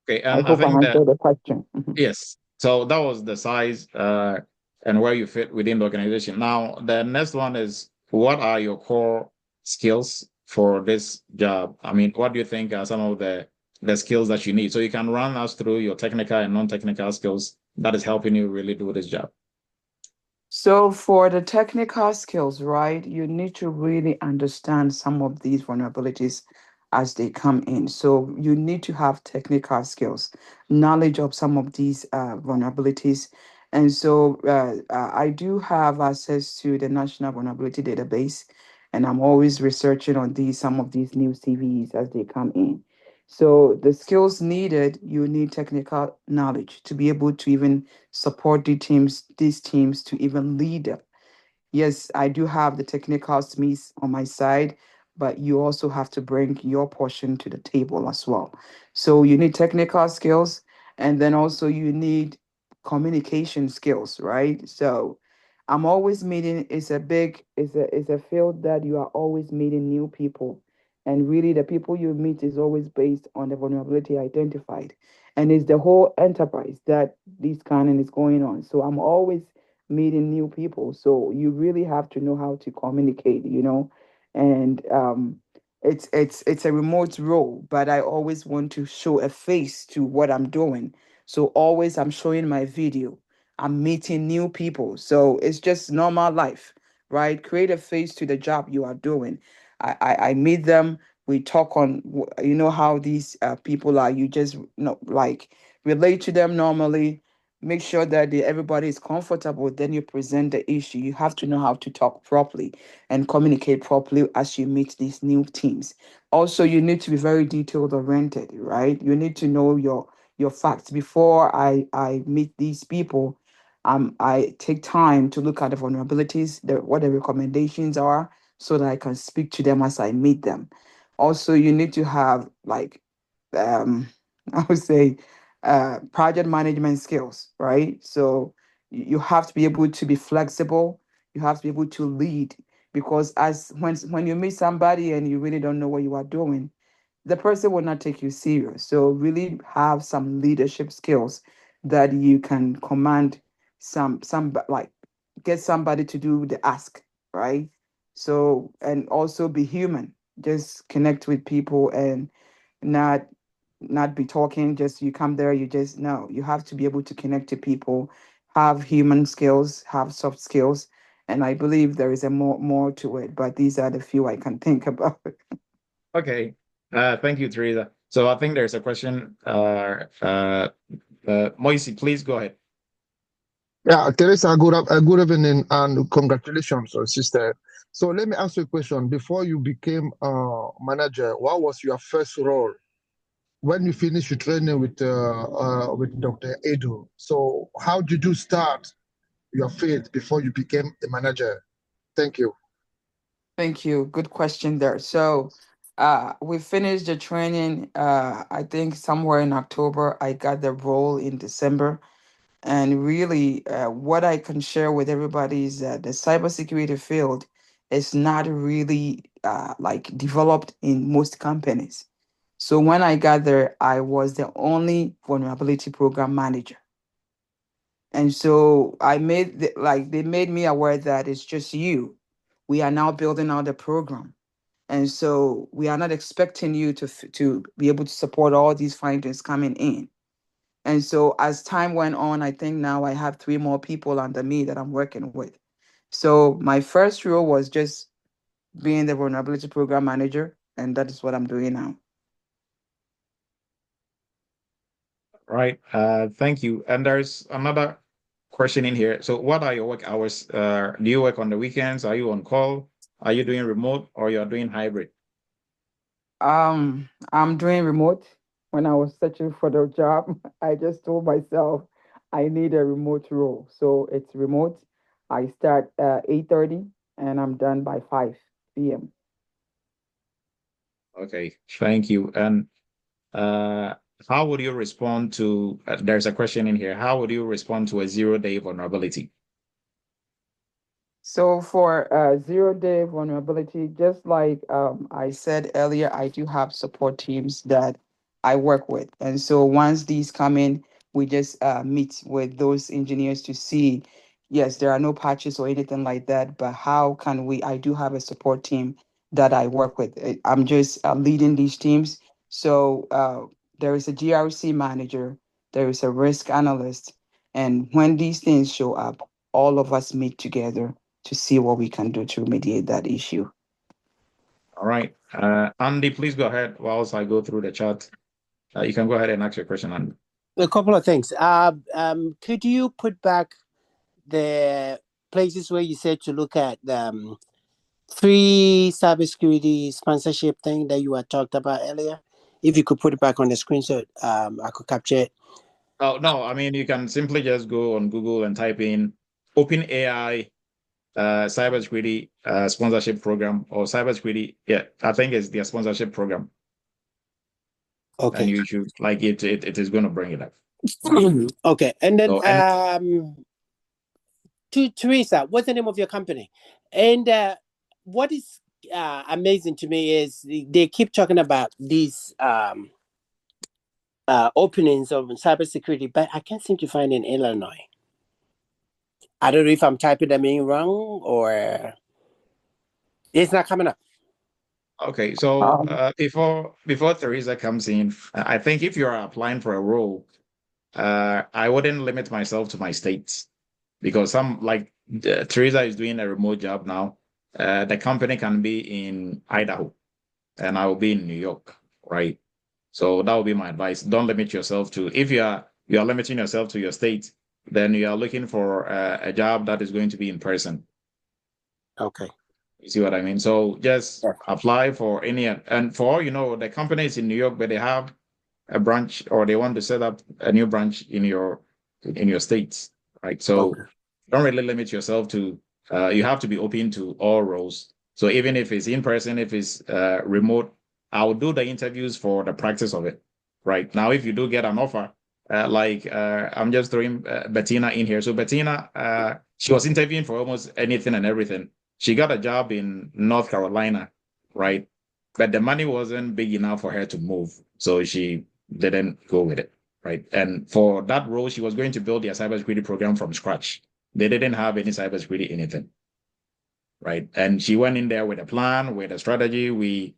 Okay,
I
and I
hope I
think that,
answered the question. Mhm.
yes. So that was the size and where you fit within the organization. Now, the next one is, what are your core skills for this job? I mean, what do you think are some of the skills that you need? So you can run us through your technical and non-technical skills that is helping you really do this job.
So for the technical skills, right, you need to really understand some of these vulnerabilities as they come in. So you need to have technical skills, knowledge of some of these vulnerabilities. And so I do have access to the National Vulnerability Database, and I'm always researching on some of these new CVEs as they come in. So the skills needed, you need technical knowledge to be able to even support these teams to even lead them. Yes, I do have the technical SMEs on my side, but you also have to bring your portion to the table as well. So you need technical skills, and then also you need communication skills, right? So I'm always meeting, it's a field that you are always meeting new people. And really the people you meet is always based on the vulnerability identified. And it's the whole enterprise that this kind of is going on. So I'm always meeting new people. So you really have to know how to communicate, and it's a remote role, but I always want to show a face to what I'm doing. So always I'm showing my video. I'm meeting new people. So it's just normal life, right? Create a face to the job you are doing. I meet them. We talk on, how these people are. You just, like relate to them normally, make sure that everybody is comfortable. Then you present the issue. You have to know how to talk properly and communicate properly as you meet these new teams. Also, you need to be very detailed oriented, right? You need to know your facts before I meet these people. I take time to look at the vulnerabilities, what the recommendations are, so that I can speak to them as I meet them. Also, you need to have like um, I would say project management skills, right? So you have to be able to be flexible. You have to be able to lead, because as when you meet somebody and you really don't know what you are doing, the person will not take you serious. So really have some leadership skills that you can command some like get somebody to do the ask, right? So, and also be human. Just connect with people and not not be talking, just you come there, you just no, you have to be able to connect to people, have human skills, have soft skills. And I believe there is a more to it, but these are the few I can think about.
Okay. Thank you, Teresa. So I think there's a question. Moise, please go ahead.
Yeah, Teresa, good evening and congratulations, sister. So let me ask you a question. Before you became manager, what was your first role when you finished your training with Dr. Edu? So how did you start your field before you became a manager? Thank you.
Thank you. Good question there. So we finished the training, I think somewhere in October. I got the role in December. And really, what I can share with everybody is that the cybersecurity field is not really like developed in most companies. So when I got there, I was the only vulnerability program manager. And so they made me aware that it's just you. We are now building out the program. And so we are not expecting you to be able to support all these findings coming in. And so as time went on, I think now I have 3 more people under me that I'm working with. So my first role was just being the vulnerability program manager, and that is what I'm doing now.
Right. Thank you. And there's another question in here. So what are your work hours? Do you work on the weekends? Are you on call? Are you doing remote or you're doing hybrid?
I'm doing remote. When I was searching for the job, I just told myself I need a remote role. So it's remote. I start 8:30 and I'm done by 5 p.m.
Okay, thank you. And how would you respond to, there's a question in here. How would you respond to a 0-day vulnerability?
So for 0-day vulnerability, just like I said earlier, I do have support teams that I work with. And so once these come in, we just meet with those engineers to see, yes, there are no patches or anything like that, but how can I do have a support team that I work with. I'm just leading these teams. So there is a GRC manager, there is a risk analyst, and when these things show up, all of us meet together to see what we can do to remediate that issue.
All right. Andy, please go ahead whilst I go through the chat. You can go ahead and ask your question, Andy.
A couple of things. Could you put back the places where you said to look at free cybersecurity sponsorship thing that you had talked about earlier? If you could put it back on the screen so I could capture it.
Oh, no, I mean, you can simply just go on Google and type in OpenAI cybersecurity sponsorship program or cybersecurity. Yeah, I think it's their sponsorship program.
Okay.
And you should like it is going to bring it up.
Okay. And then
So,
to Teresa, what's the name of your company? And what is amazing to me is they keep talking about these openings of cybersecurity, but I can't seem to find in Illinois. I don't know if I'm typing them in wrong or it's not coming up.
Okay, so before Teresa comes in, I think if you're applying for a role, I wouldn't limit myself to my states because Teresa is doing a remote job now. The company can be in Idaho, and I will be in New York, right? So that would be my advice. Don't limit yourself to if you are limiting yourself to your state, then you are looking for a job that is going to be in person.
Okay.
You see what I mean? So just
Yeah.
apply for any, and for all you know, the company is in New York, but they have a branch or they want to set up a new branch in your states, right? So
Okay.
don't really limit yourself to. You have to be open to all roles. So even if it's in person, if it's remote, I'll do the interviews for the practice of it. Right now, if you do get an offer, I'm just throwing Bettina in here. So Bettina, she was interviewing for almost anything and everything. She got a job in North Carolina, right? But the money wasn't big enough for her to move, so she didn't go with it, right? And for that role, she was going to build their cybersecurity program from scratch. They didn't have any cybersecurity anything, right? And she went in there with a plan, with a strategy. We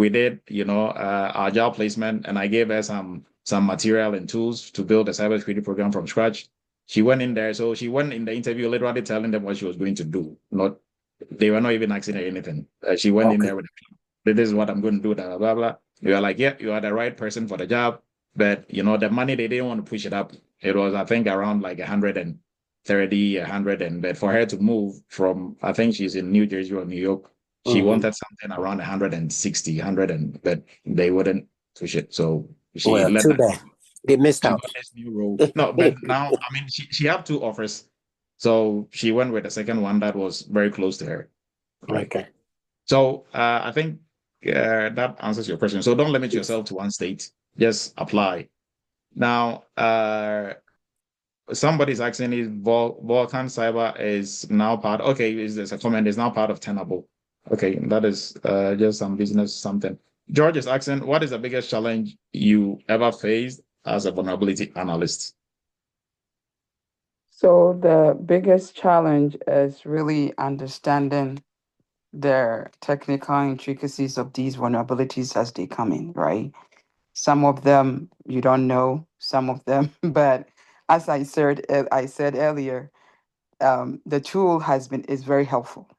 did, our job placement, and I gave her some material and tools to build a cybersecurity program from scratch. She went in there, so she went in the interview literally telling them what she was going to do. They were not even asking her anything. She went in there with, this is what I'm going to do, blah, blah, blah. You are like, yeah, you are the right person for the job. But, the money, they didn't want to push it up. It was, I think, around like 130, 100. But for her to move from, I think she's in New Jersey or New York, she wanted something around 160, 100, but they wouldn't push it. So she let
Too
that.
bad. They missed
She
out.
got this new role. No, but now, I mean, she had 2 offers. So she went with the second one that was very close to her. Right.
Okay.
So I think that answers your question. So don't limit yourself to one state. Just apply. Now, somebody's asking if Vulcan Cyber is now part. Okay, is this a comment? Is now part of Tenable. Okay, that is just some business something. George is asking, what is the biggest challenge you ever faced as a vulnerability analyst?
So the biggest challenge is really understanding the technical intricacies of these vulnerabilities as they come in, right? Some of them you don't know, some of them, but as I said earlier, the tool is very helpful.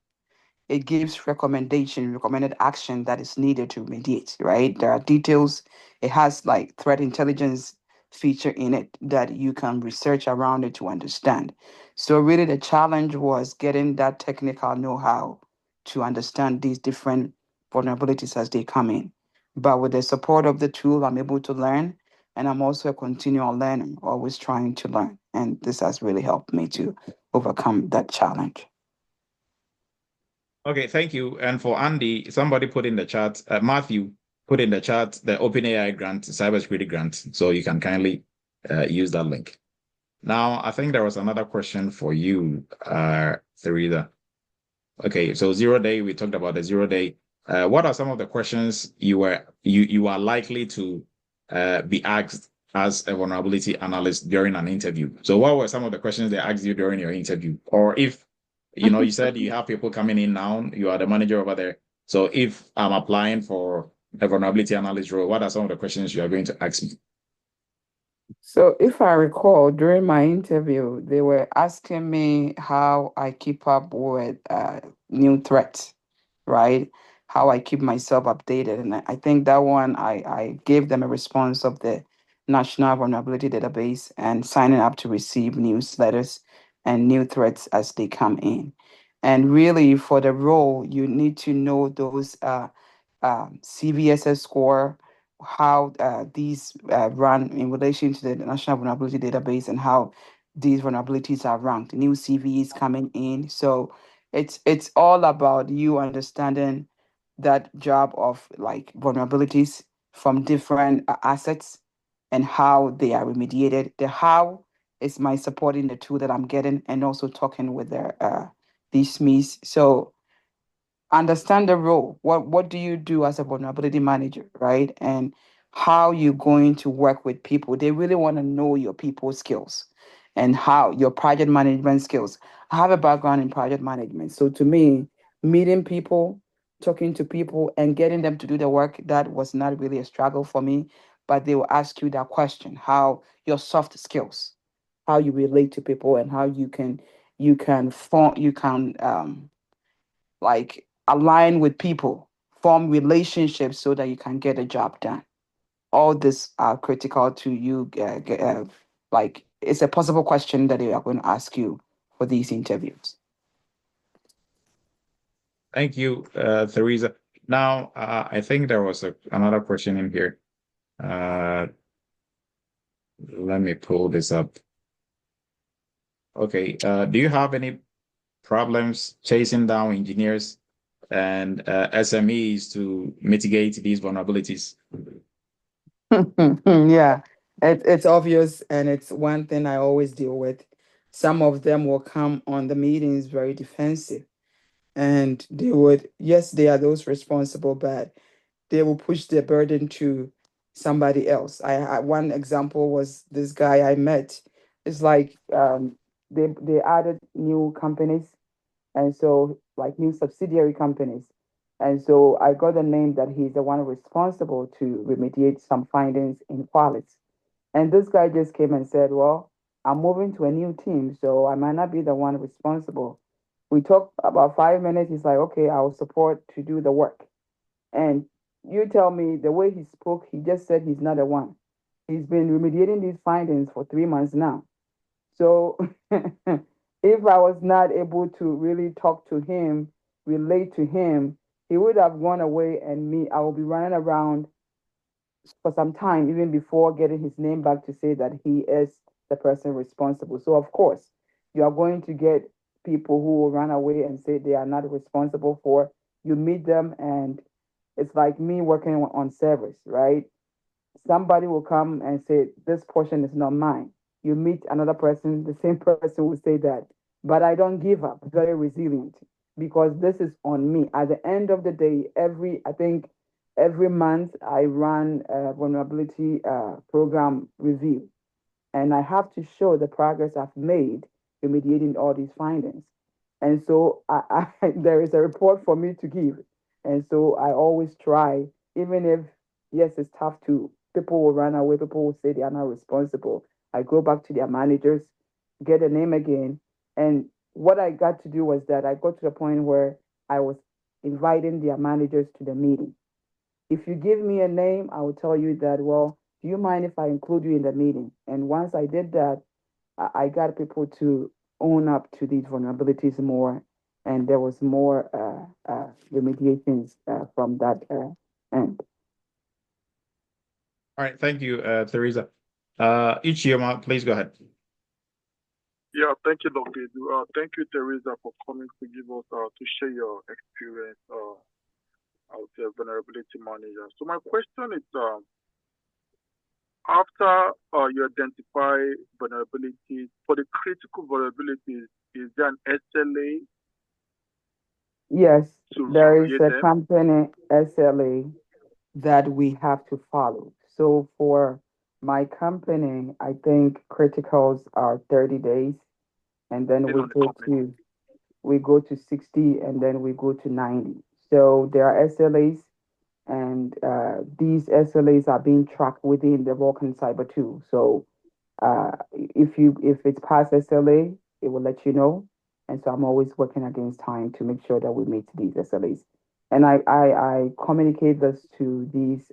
It gives recommended action that is needed to mediate, right? There are details. It has like threat intelligence feature in it that you can research around it to understand. So really the challenge was getting that technical know-how to understand these different vulnerabilities as they come in. But with the support of the tool, I'm able to learn, and I'm also a continual learner, always trying to learn. And this has really helped me to overcome that challenge.
Okay, thank you. And for Andy, somebody put in the chat, Matthew put in the chat the OpenAI grant, cybersecurity grant. So you can kindly use that link. Now, I think there was another question for you, Theresa. Okay, so 0 day, we talked about the 0 day. What are some of the questions you are likely to be asked as a vulnerability analyst during an interview? So what were some of the questions they asked you during your interview? Or if, you said you have people coming in now, you are the manager over there. So if I'm applying for a vulnerability analyst role, what are some of the questions you are going to ask me?
So, if I recall, during my interview, they were asking me how I keep up with new threats, right? How I keep myself updated. And I think that one, I gave them a response of the National Vulnerability Database and signing up to receive newsletters and new threats as they come in. And really, for the role, you need to know those CVSS score, how these run in relation to the National Vulnerability Database, and how these vulnerabilities are ranked. New CVs coming in, so it's all about you understanding that job of like vulnerabilities from different assets and how they are remediated. The how is my supporting the tool that I'm getting, and also talking with the these SMEs. So understand the role. What do you do as a vulnerability manager, right? And how you're going to work with people. They really want to know your people skills and how your project management skills. I have a background in project management. So to me, meeting people, talking to people and getting them to do the work, that was not really a struggle for me. But they will ask you that question, how your soft skills, how you relate to people, and how you can like align with people, form relationships so that you can get a job done. All this are critical to you. Like it's a possible question that they are going to ask you for these interviews.
Thank you, Theresa. Now, I think there was another question in here. Let me pull this up. Okay, do you have any problems chasing down engineers and SMEs to mitigate these vulnerabilities?
Yeah, it's obvious, and it's one thing I always deal with. Some of them will come on the meetings very defensive, and they would, yes, they are those responsible, but they will push the burden to somebody else. One example was this guy I met. It's like they added new companies, and so like new subsidiary companies. And so I got the name that he's the one responsible to remediate some findings in quality. And this guy just came and said, well, I'm moving to a new team, so I might not be the one responsible. We talked about 5 minutes. He's like, okay, I'll support to do the work. And you tell me the way he spoke, he just said he's not the one. He's been remediating these findings for 3 months now. So if I was not able to really talk to him, relate to him, he would have gone away, and me, I will be running around for some time, even before getting his name back to say that he is the person responsible. So, of course, you are going to get people who will run away and say they are not responsible for. You meet them, and it's like me working on servers, right? Somebody will come and say, this portion is not mine. You meet another person, the same person will say that. But I don't give up, very resilient. because this is on me. At the end of the day, I think every month I run a vulnerability program review, and I have to show the progress I've made remediating all these findings. And so there is a report for me to give. And so I always try, even if, yes, it's tough to, people will run away, people will say they are not responsible. I go back to their managers, get a name again. And what I got to do was that I got to the point where I was inviting their managers to the meeting. If you give me a name, I will tell you that, well, do you mind if I include you in the meeting? And once I did that, I got people to own up to these vulnerabilities more, and there was more remediations from that end.
All right, thank you, Teresa. Ichioma, please go ahead.
Yeah, thank you, Dr. Edu. Thank you, Teresa, for coming to give us to share your experience as a vulnerability manager. So my question is, after you identify vulnerabilities, for the critical vulnerabilities, is there an SLA?
Yes, there is a
them?
company SLA that we have to follow. So for my company, I think criticals are 30 days, and then we go to 60, and then we go to 90. So there are SLAs, and these SLAs are being tracked within the Vulcan Cyber tool. So if it's past SLA, it will let you know. And so I'm always working against time to make sure that we meet these SLAs. And I communicate this to these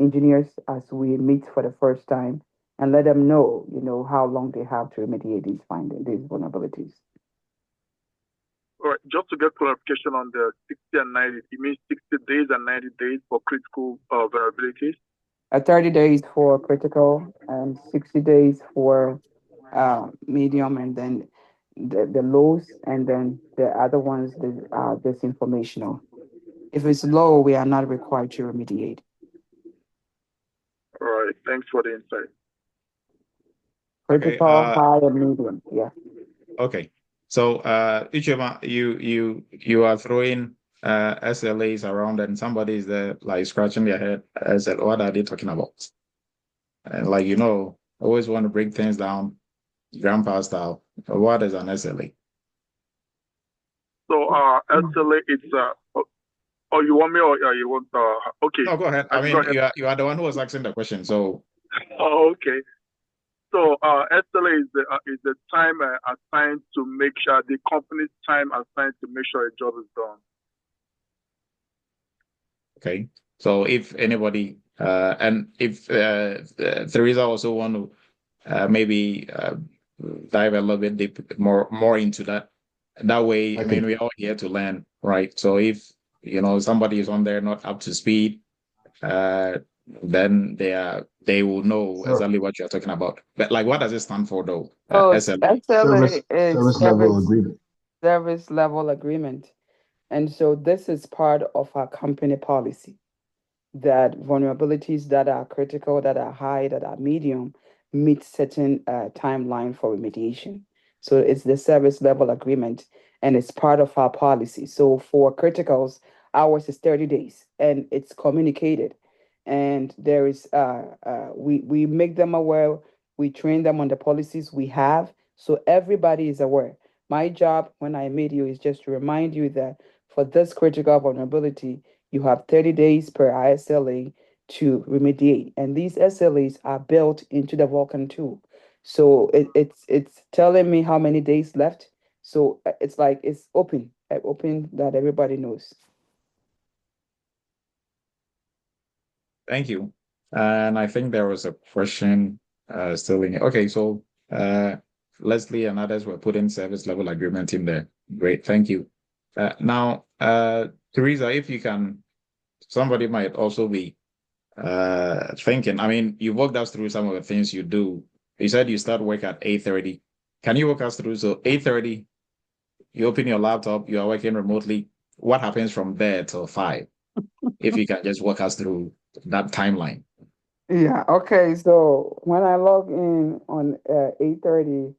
engineers as we meet for the first time and let them know, how long they have to remediate these findings, these vulnerabilities.
All right, just to get clarification on the 60 and 90, it means 60 days and 90 days for critical vulnerabilities?
30 days for critical and 60 days for medium, and then the lows, and then the other ones that are just informational. If it's low, we are not required to remediate.
All right, thanks for the insight.
Critical, high, and medium, yeah.
Okay, so Ichema, you are throwing SLAs around, and somebody is there like scratching their head. I said, what are they talking about? And always want to break things down, grandpa style. What is an SLA?
So SLA, it's oh, you want me or you want okay?
No, go ahead. I mean, you are the one who was asking the question, so.
Oh, okay. So SLA is the time assigned to make sure the company's time assigned to make sure a job is done.
Okay. So if anybody and if Teresa also want to maybe dive a little bit deep more into that. That way, okay. I mean, we're all here to learn, right? So if somebody is on there not up to speed, then they will know exactly what you're talking about. But what does it stand for though?
SLA is service level agreement. And so this is part of our company policy, that vulnerabilities that are critical, that are high, that are medium, meet certain timeline for remediation. So it's the service level agreement, and it's part of our policy. So for criticals, ours is 30 days, and it's communicated. And there is we make them aware, we train them on the policies we have, so everybody is aware. My job when I meet you is just to remind you that for this critical vulnerability, you have 30 days per ISLA to remediate. And these SLAs are built into the Vulcan tool. So it's telling me how many days left. So it's like it's open that everybody knows.
Thank you. And I think there was a question still in here. Okay, so Leslie and others were putting service level agreement in there. Great, thank you. Now, Teresa, if you can, somebody might also be thinking, I mean, you walked us through some of the things you do. You said you start work at 8:30. Can you walk us through? So 8:30, you open your laptop, you are working remotely. What happens from there till 5? If you can just walk us through that timeline.
Yeah, okay. So when I log in on 8:30,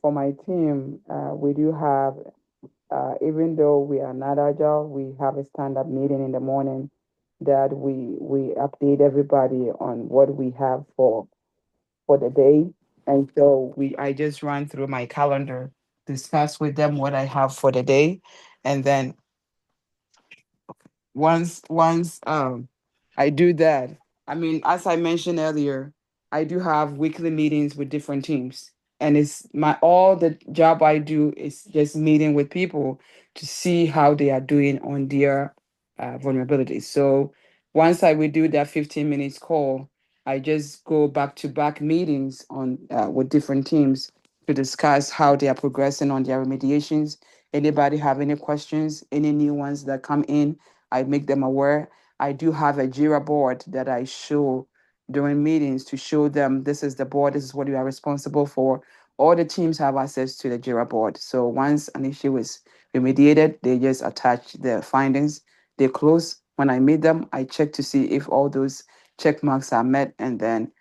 for my team, we do have Even though we are not agile, we have a stand-up meeting in the morning that we update everybody on what we have for the day. And so I just run through my calendar, discuss with them what I have for the day, and then once I do that, I mean, as I mentioned earlier, I do have weekly meetings with different teams. And it's my all the job I do is just meeting with people to see how they are doing on their vulnerabilities. So once I would do that 15 minutes call, I just go back to back meetings on with different teams to discuss how they are progressing on their remediations. Anybody have any questions, any new ones that come in, I make them aware. I do have a Jira board that I show during meetings to show them this is the board, this is what you are responsible for. All the teams have access to the Jira board. So once an issue is remediated, they just attach the findings. They close. When I meet them, I check to see if all those check marks are met, and then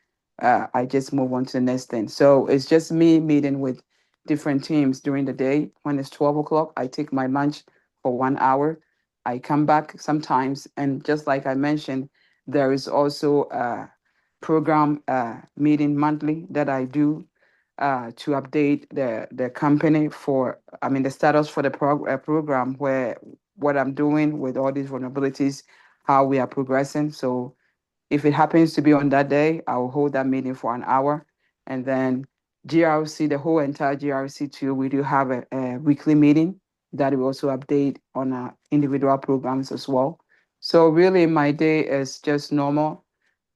I just move on to the next thing. So it's just me meeting with different teams during the day. When it's 12 o'clock, I take my lunch for 1 hour. I come back sometimes, and just like I mentioned, there is also a program meeting monthly that I do to update the company for, I mean, the status for the program, where what I'm doing with all these vulnerabilities, how we are progressing. So if it happens to be on that day, I will hold that meeting for an hour. And then GRC, the whole entire GRC too, we do have a weekly meeting that we also update on our individual programs as well. So really my day is just normal.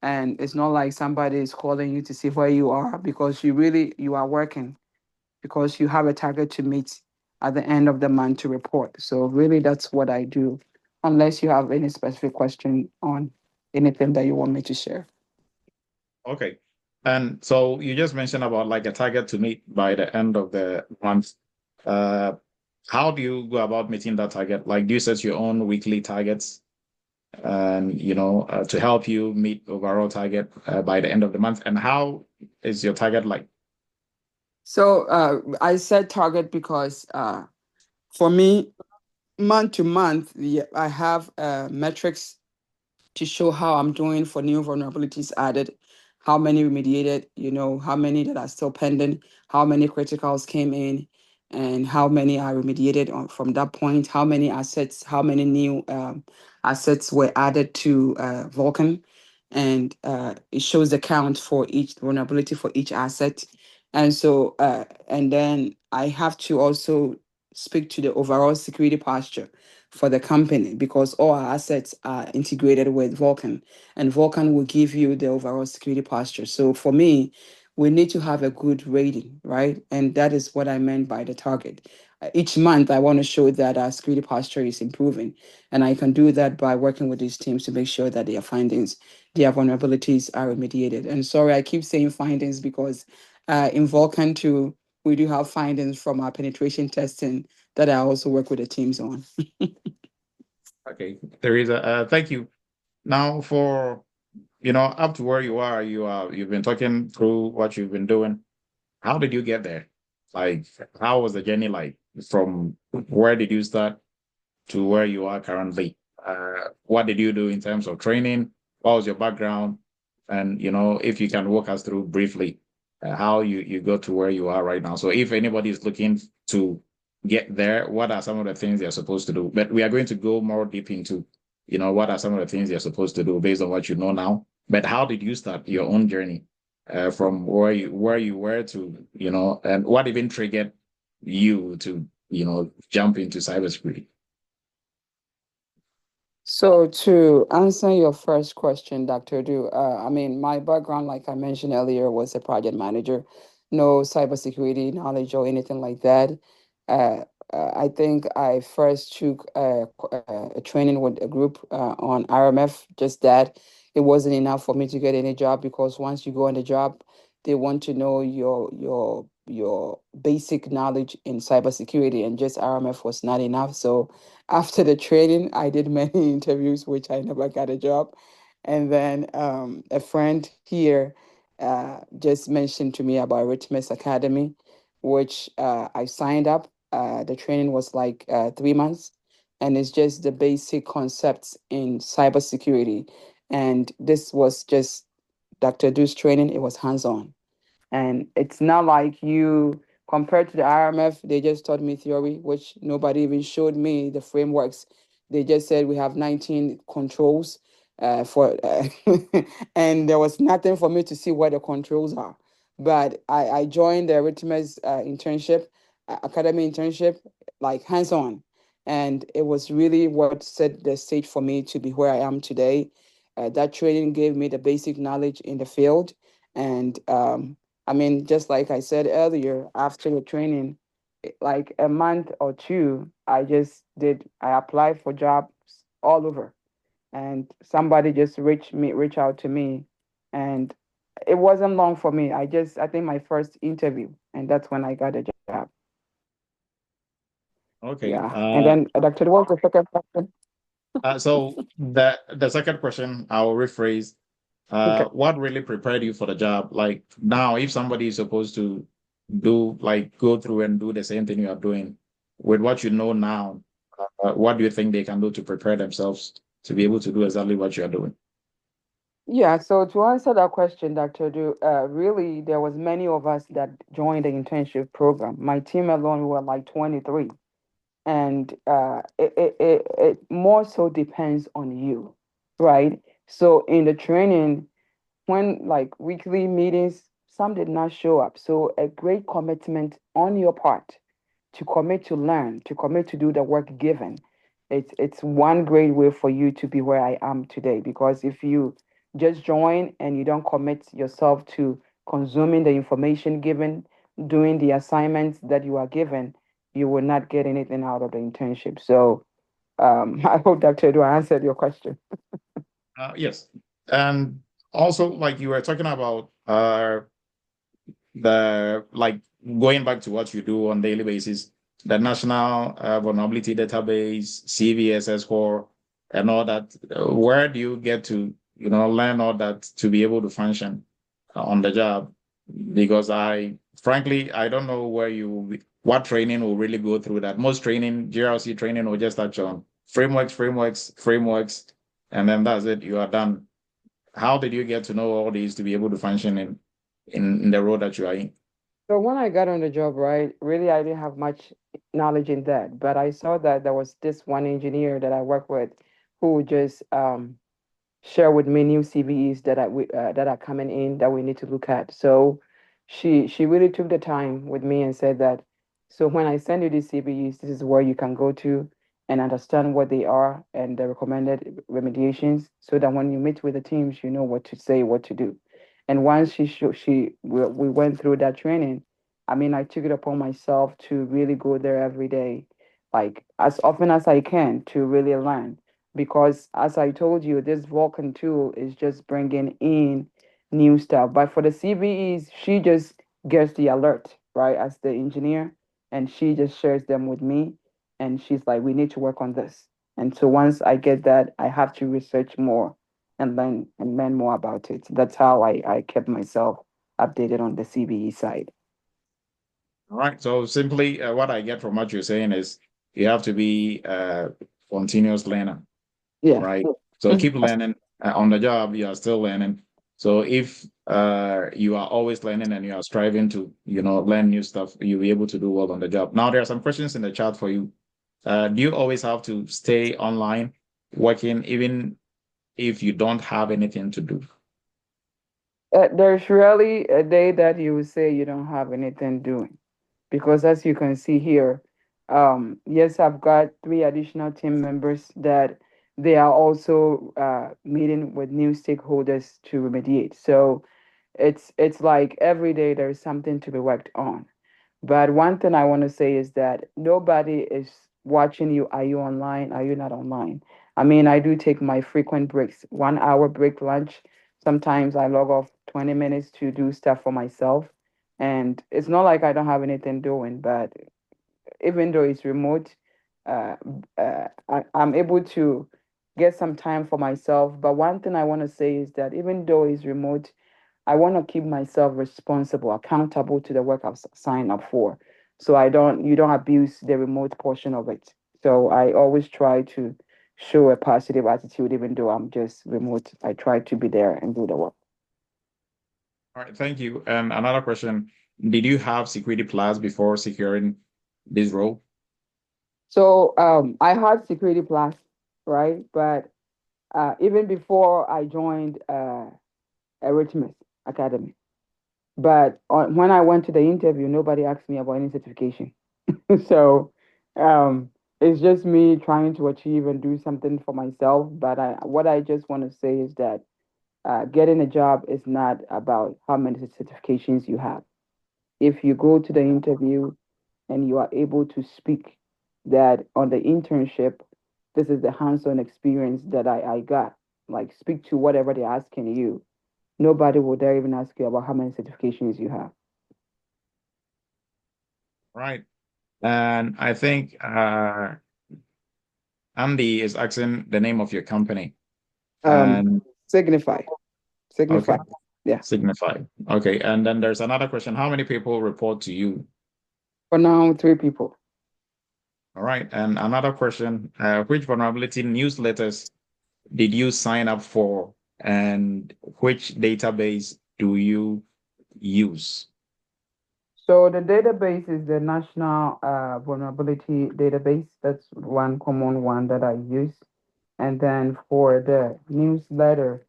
And it's not like somebody is calling you to see where you are, because you are working, because you have a target to meet at the end of the month to report. So really that's what I do, unless you have any specific question on anything that you want me to share.
Okay. And so you just mentioned about like a target to meet by the end of the month. Uh, how do you go about meeting that target? Like, do you set your own weekly targets and, to help you meet overall target by the end of the month? And how is your target like?
So I said target because for me, month to month, I have metrics to show how I'm doing for new vulnerabilities added, how many remediated, how many that are still pending, how many criticals came in, and how many are remediated from that point, how many assets, how many new assets were added to Vulcan. And it shows the count for each vulnerability for each asset. And so, and then I have to also speak to the overall security posture for the company, because all our assets are integrated with Vulcan, and Vulcan will give you the overall security posture. So for me, we need to have a good rating, right? And that is what I meant by the target. Each month, I want to show that our security posture is improving. And I can do that by working with these teams to make sure that their findings, their vulnerabilities are remediated. And sorry, I keep saying findings because in Vulcan too, we do have findings from our penetration testing that I also work with the teams on.
Okay, Teresa, thank you. Now for, up to where you've been talking through what you've been doing. How did you get there? Like, how was the journey like from where did you start to where you are currently? What did you do in terms of training? What was your background? And, if you can walk us through briefly how you got to where you are right now. So if anybody is looking to get there, what are some of the things they're supposed to do? But we are going to go more deep into, what are some of the things they're supposed to do based on what you know now. But how did you start your own journey from where you were to, and what even triggered you to, jump into cybersecurity?
So to answer your first question, Dr. Du, I mean, my background, like I mentioned earlier, was a project manager. No cybersecurity knowledge or anything like that. Uh, I think I first took a training with a group on RMF, just that. It wasn't enough for me to get any job, because once you go on the job, they want to know your basic knowledge in cybersecurity, and just RMF was not enough. So after the training, I did many interviews, which I never got a job. And then a friend here just mentioned to me about Eretmis Academy, which I signed up. The training was like 3 months, and it's just the basic concepts in cybersecurity. And this was just Dr. Du's training. It was hands-on. And it's not like you, compared to the IRMF, they just taught me theory, which nobody even showed me the frameworks. They just said we have 19 controls and there was nothing for me to see what the controls are. But I joined the Eretmis internship, academy internship, like hands-on. And it was really what set the stage for me to be where I am today. That training gave me the basic knowledge in the field. And I mean, just like I said earlier, after the training, like a month or two, I applied for jobs all over. And somebody just reach out to me. And it wasn't long for me. I think my first interview, and that's when I got a job.
Okay.
Yeah. And then, Dr. What's the second question?
So the second question I'll rephrase.
Okay.
What really prepared you for the job? Like now, if somebody is supposed to do like go through and do the same thing you are doing, with what you know now, what do you think they can do to prepare themselves to be able to do exactly what you are doing?
Yeah, so to answer that question, Dr. Du, really, there was many of us that joined the internship program. My team alone, we were like 23. And it more so depends on you, right? So in the training, when like weekly meetings, some did not show up. So a great commitment on your part to commit to learn, to commit to do the work given. It's one great way for you to be where I am today. Because if you just join and you don't commit yourself to consuming the information given, doing the assignments that you are given, you will not get anything out of the internship. So I hope Dr. Edu answered your question.
Yes, and also like you were talking about the like going back to what you do on daily basis, the National Vulnerability Database, CVSS core, and all that. Where do you get to learn all that to be able to function on the job? Because frankly, I don't know what training will really go through that. Most training, GRC training, will just touch on frameworks, and then that's it. You are done. How did you get to know all these to be able to function in the role that you are in?
So when I got on the job, right, really I didn't have much knowledge in that, but I saw that there was this one engineer that I work with who just share with me new CVEs that are coming in that we need to look at. So she really took the time with me and said that, so when I send you these CVEs, this is where you can go to and understand what they are and the recommended remediations, so that when you meet with the teams, you know what to say, what to do. And once we went through that training, I mean, I took it upon myself to really go there every day, like as often as I can, to really learn. Because as I told you, this Vulcan tool is just bringing in new stuff. But for the CVEs, she just gets the alert, right, as the engineer, and she just shares them with me. And she's like, we need to work on this. And so once I get that, I have to research more and learn more about it. That's how I kept myself updated on the CVE side.
All right. So simply, what I get from what you're saying is you have to be a continuous learner,
Yeah.
right? So keep learning. On the job, you are still learning. So if you are always learning and you are striving to, learn new stuff, you'll be able to do well on the job. Now, there are some questions in the chat for you. Do you always have to stay online working even if you don't have anything to do?
There's rarely a day that you would say you don't have anything doing. Because as you can see here, yes, I've got 3 additional team members that they are also meeting with new stakeholders to remediate. So it's like every day there's something to be worked on. But one thing I want to say is that nobody is watching you. Are you online? Are you not online? I mean, I do take my frequent breaks, 1 hour break lunch. Sometimes I log off 20 minutes to do stuff for myself. And it's not like I don't have anything doing, but even though it's remote, uh, I'm able to get some time for myself. But one thing I want to say is that even though it's remote, I want to keep myself responsible, accountable to the work I've signed up for. So you don't abuse the remote portion of it. So I always try to show a positive attitude, even though I'm just remote. I try to be there and do the work.
All right, thank you. And another question: did you have Security Plus before securing this role?
So I had Security Plus, right? But even before I joined Eretmis Academy. But when I went to the interview, nobody asked me about any certification. So it's just me trying to achieve and do something for myself. But what I just want to say is that getting a job is not about how many certifications you have. If you go to the interview and you are able to speak that on the internship, this is the hands-on experience that I got. Like speak to whatever they're asking you. Nobody will dare even ask you about how many certifications you have.
Right. And I think Andy is asking the name of your company.
Signify. Signify.
Okay.
Yeah.
Signify. Okay. And then there's another question. How many people report to you?
For now, 3 people.
All right. And another question, which vulnerability newsletters did you sign up for, and which database do you use?
So the database is the National Vulnerability Database. That's one common one that I use. And then for the newsletter,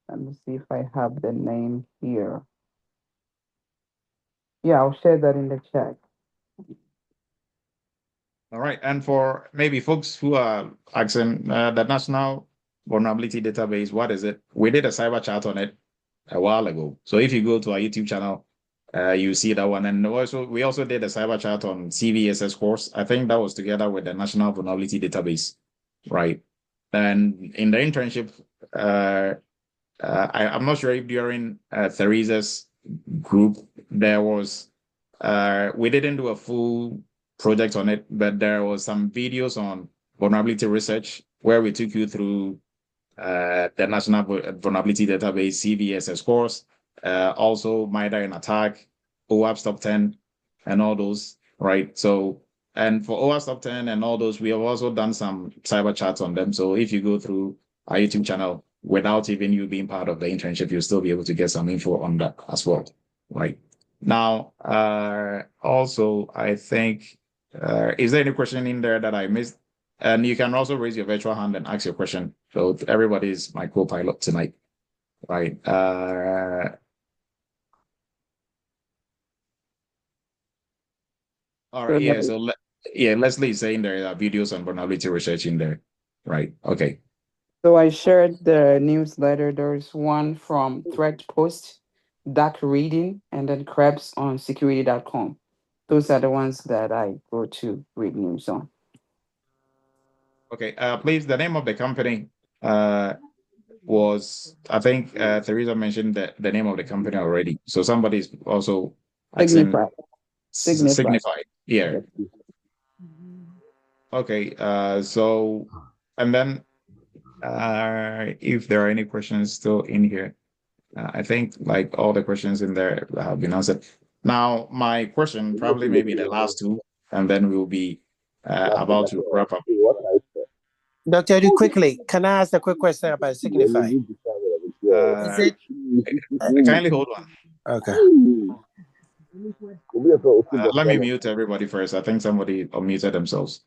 let me see if I have the name here. Yeah, I'll share that in the chat.
All right. And for maybe folks who are asking the National Vulnerability Database, what is it? We did a cyber chat on it a while ago. So if you go to our YouTube channel, you see that one. And also, we also did a cyber chat on CVSS course. I think that was together with the National Vulnerability Database, right? And in the internship, I'm not sure if during Theresa's group there was, we didn't do a full project on it, but there was some videos on vulnerability research where we took you through the National Vulnerability Database, CVSS course, also MITRE and Attack, OWASP Top 10, and all those, right? So, and for OWASP Top 10 and all those, we have also done some cyber chats on them. So if you go through our YouTube channel, without even you being part of the internship, you'll still be able to get some info on that as well, right? Now, also, I think, is there any question in there that I missed? And you can also raise your virtual hand and ask your question. So everybody is my co-pilot tonight, right? All right, yeah. So Leslie is saying there are videos on vulnerability research in there, right? Okay.
So I shared the newsletter. There's one from Threat Post, Dark Reading, and then Krebs on security.com. Those are the ones that I go to read news on.
Okay. Please, the name of the company was, I think Theresa mentioned the name of the company already. So somebody's also
Signify.
Signify. Yeah. Okay. So, and then if there are any questions still in here, I think like all the questions in there have been answered. Now, my question, probably maybe the last two, and then we'll be about to wrap up.
Dr. Edu, quickly, can I ask a quick question about Signify? Is it?
Kindly hold on.
Okay.
Let me mute everybody first. I think somebody unmuted themselves.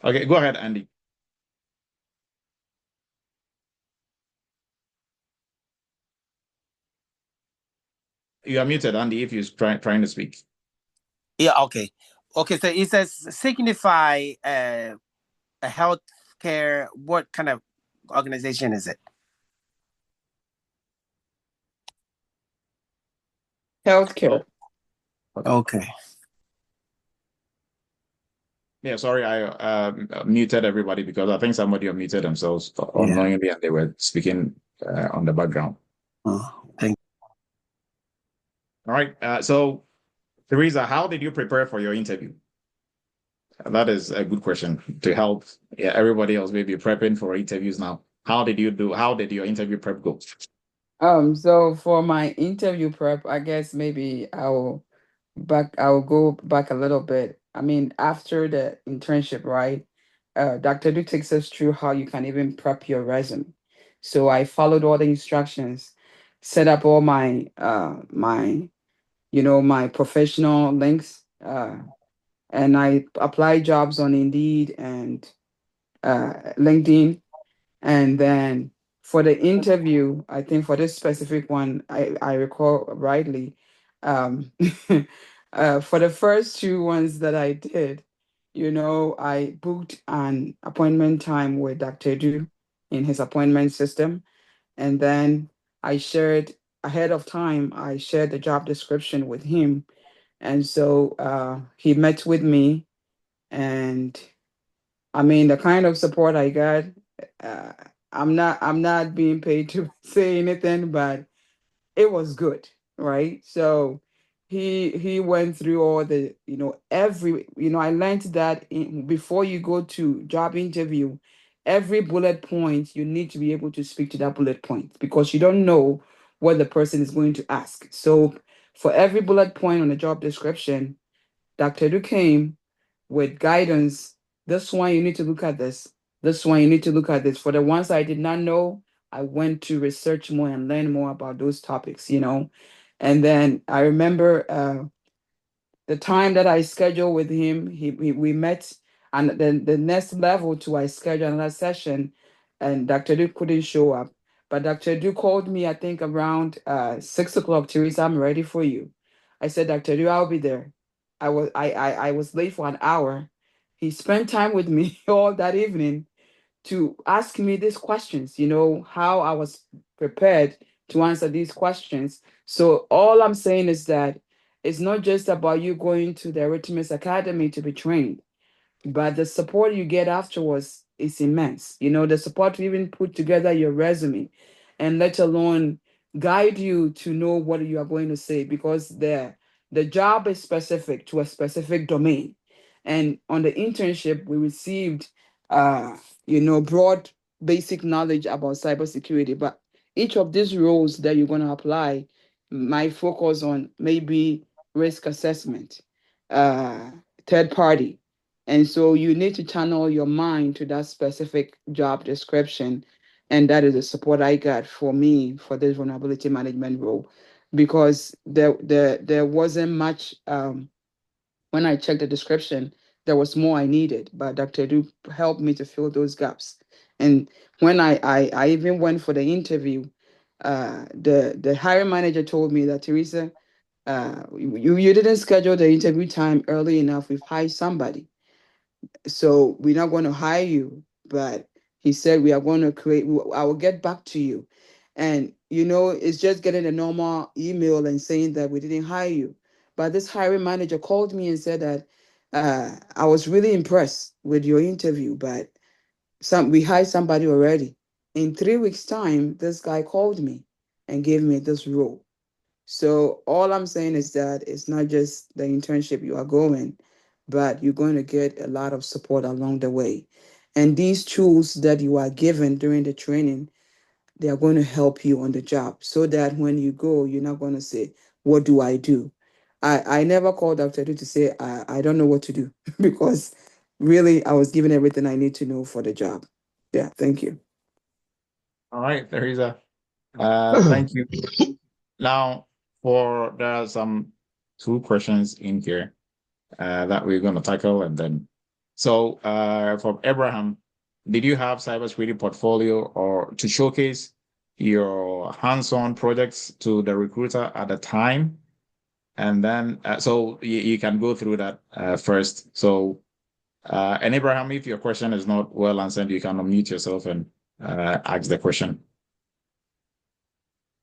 Okay, go ahead, Andy. You are muted, Andy, if you're trying to speak.
Yeah, okay. Okay, so it says Signify a healthcare, what kind of organization is it?
Healthcare.
Okay.
Yeah, sorry, I muted everybody because I think somebody unmuted themselves unknowingly and they were speaking on the background.
Thank
you. All right, so Theresa, how did you prepare for your interview? That is a good question to help everybody else maybe prepping for interviews now. How did your interview prep go?
So for my interview prep, I guess maybe I'll I'll go back a little bit. I mean, after the internship, right? Dr. Du takes us through how you can even prep your resume. So I followed all the instructions, set up all my professional links, and I applied jobs on Indeed and LinkedIn. And then for the interview, I think for this specific one, I recall rightly, um, for the first two ones that I did, I booked an appointment time with Dr. Du in his appointment system. And then I shared ahead of time, I shared the job description with him. And so he met with me, and I mean, the kind of support I got, uh, I'm not being paid to say anything, but it was good, right? So he went through all the, I learned that before you go to job interview, every bullet point you need to be able to speak to that bullet point because you don't know what the person is going to ask. So for every bullet point on the job description, Dr. Du came with guidance. This one, you need to look at this. This one, you need to look at this. For the ones I did not know, I went to research more and learn more about those topics. And then I remember the time that I scheduled with him, we met, and then the next level to I scheduled another session, and Dr. Du couldn't show up. But Dr. Du called me, I think around 6 o'clock. Teresa, I'm ready for you. I said, Dr. Du, I'll be there. I was late for an hour. He spent time with me all that evening to ask me these questions, how I was prepared to answer these questions. So all I'm saying is that it's not just about you going to the Eretmis Academy to be trained, but the support you get afterwards is immense. The support to even put together your resume and let alone guide you to know what you are going to say because the job is specific to a specific domain. And on the internship, we received broad basic knowledge about cybersecurity. But each of these roles that you're going to apply might focus on maybe risk assessment, uh, third party, and so you need to channel your mind to that specific job description. And that is the support I got for me for this vulnerability management role. Because there wasn't much when I checked the description, there was more I needed, but Dr. Du helped me to fill those gaps. And when I even went for the interview, the hiring manager told me that, Teresa, you didn't schedule the interview time early enough. We've hired somebody, so we're not going to hire you. But he said we are going to I will get back to you. And it's just getting a normal email and saying that we didn't hire you. But this hiring manager called me and said that I was really impressed with your interview, but we hired somebody already. In 3 weeks' time, this guy called me and gave me this role. So all I'm saying is that it's not just the internship you are going, but you're going to get a lot of support along the way. And these tools that you are given during the training, they are going to help you on the job so that when you go, you're not going to say, what do I do? I never called Dr. Du to say, I don't know what to do because really I was given everything I need to know for the job. Yeah, thank you.
All right, Teresa. Thank you. Now, there are some two questions in here that we're going to tackle, and then from Abraham, did you have cybersecurity portfolio or to showcase your hands-on projects to the recruiter at the time? And then so you can go through that first. So and Abraham, if your question is not well answered, you can unmute yourself and ask the question.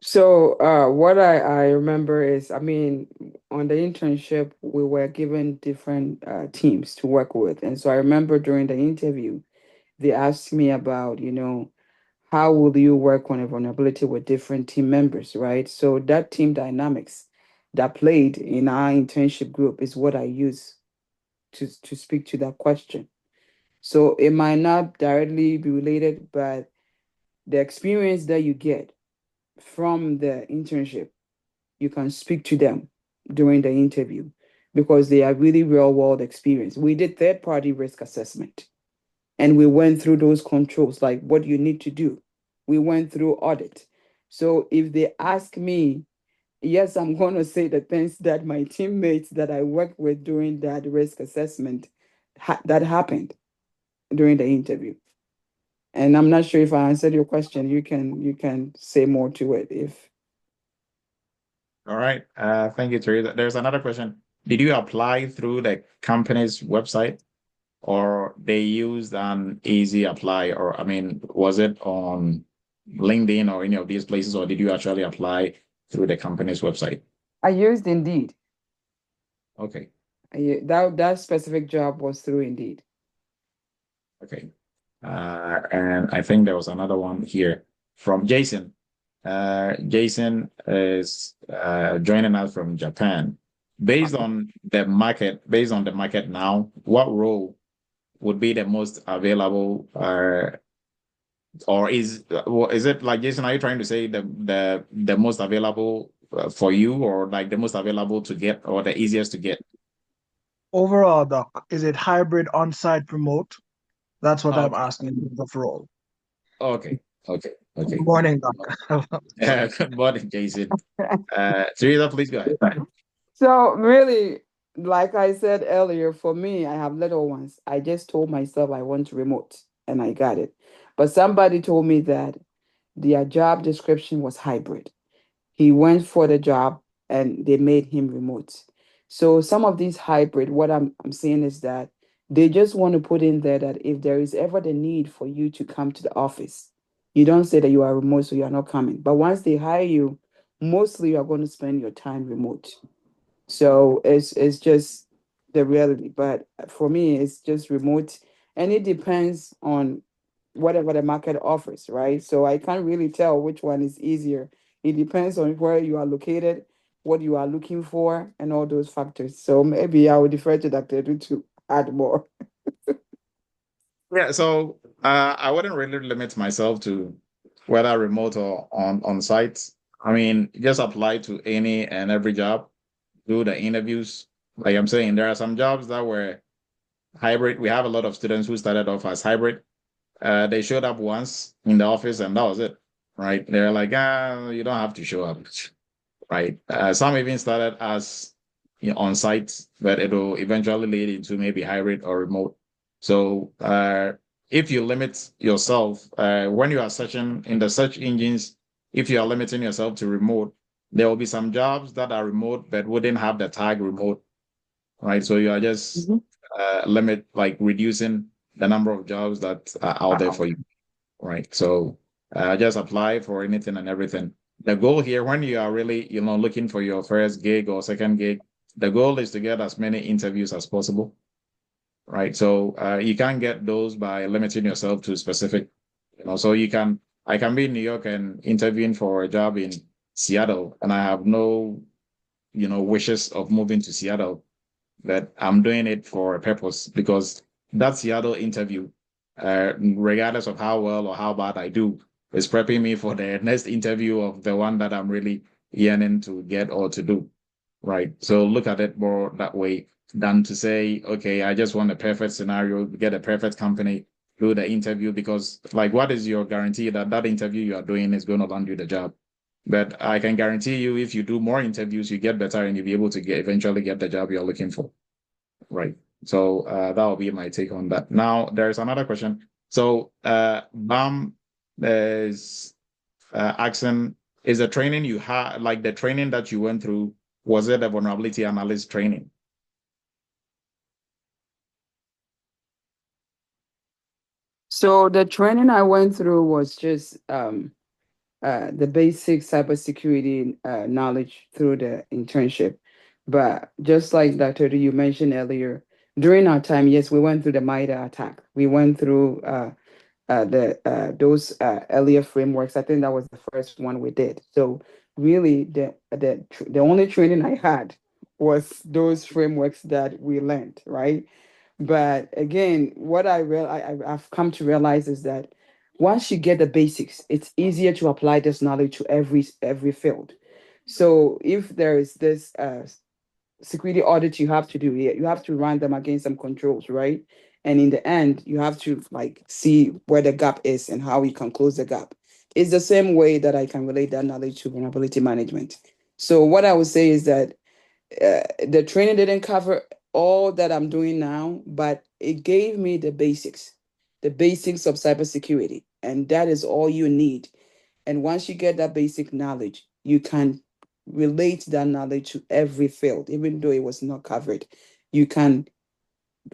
So what I remember is, I mean, on the internship, we were given different teams to work with. And so I remember during the interview, they asked me about, how will you work on a vulnerability with different team members, right? So that team dynamics that played in our internship group is what I use to speak to that question. So it might not directly be related, but the experience that you get from the internship, you can speak to them during the interview. because they are really real world experience. We did third party risk assessment and we went through those controls, like what you need to do. We went through audit. So if they ask me, yes, I'm going to say the things that my teammates that I worked with during that risk assessment that happened during the interview. And I'm not sure if I answered your question. You can say more to it if.
All right. Thank you, Teresa. There's another question. Did you apply through the company's website, or they used an easy apply, or I mean, was it on LinkedIn or any of these places, or did you actually apply through the company's website?
I used Indeed.
Okay.
That specific job was through Indeed.
Okay. And I think there was another one here from Jason. Jason is joining us from Japan. Based on the market now, what role would be the most available, or is it like, Jason, are you trying to say the most available for you, or like the most available to get, or the easiest to get?
Overall, Doc, is it hybrid, on-site, remote? That's what I'm
Okay.
asking in terms of role.
Okay.
Good morning, Doc.
Good morning, Jason. Teresa, please go ahead.
So really, like I said earlier, for me, I have little ones. I just told myself I want remote and I got it. But somebody told me that their job description was hybrid. He went for the job and they made him remote. So some of these hybrid, what I'm saying is that they just want to put in there that if there is ever the need for you to come to the office, you don't say that you are remote, so you are not coming. But once they hire you, mostly you are going to spend your time remote. So it's just the reality. But for me, it's just remote, and it depends on whatever the market offers, right? So I can't really tell which one is easier. It depends on where you are located, what you are looking for, and all those factors. So maybe I would defer to Dr. Edu to add more.
Yeah, so I wouldn't really limit myself to whether remote or on site. I mean, just apply to any and every job, do the interviews. Like I'm saying, there are some jobs that were hybrid. We have a lot of students who started off as hybrid. They showed up once in the office and that was it, right? They're like, you don't have to show up, right? Some even started as on site, but it will eventually lead into maybe hybrid or remote. So if you limit yourself, when you are searching in the search engines, if you are limiting yourself to remote, there will be some jobs that are remote but wouldn't have the tag remote, right? So you are just reducing the number of jobs that are out there for you, right? So just apply for anything and everything. The goal here, when you are really, looking for your first gig or second gig, the goal is to get as many interviews as possible, right? So you can't get those by limiting yourself to specific, so I can be in New York and interviewing for a job in Seattle, and I have no, wishes of moving to Seattle, but I'm doing it for a purpose, because that Seattle interview, regardless of how well or how bad I do, is prepping me for the next interview of the one that I'm really yearning to get or to do, right? So look at it more that way than to say, okay, I just want a perfect scenario, get a perfect company, do the interview, because like, what is your guarantee that that interview you are doing is going to land you the job? But I can guarantee you, if you do more interviews, you get better and you'll be able to eventually get the job you're looking for. Right. So that will be my take on that. Now, there's another question. So BAM is asking, is the training you had, like the training that you went through, was it a vulnerability analyst training?
So the training I went through was just the basic cybersecurity knowledge through the internship. But just like Dr. Du, you mentioned earlier, during our time, yes, we went through the MIDA attack. We went through those earlier frameworks. I think that was the first one we did. So really, the only training I had was those frameworks that we learned, right? But again, what I've come to realize is that once you get the basics, it's easier to apply this knowledge to every field. So if there is this security audit you have to do. You have to run them against some controls, right? And in the end, you have to like see where the gap is and how you can close the gap. It's the same way that I can relate that knowledge to vulnerability management. So what I would say is that the training didn't cover all that I'm doing now, but it gave me the basics of cybersecurity. And that is all you need. And once you get that basic knowledge, you can relate that knowledge to every field, even though it was not covered. You can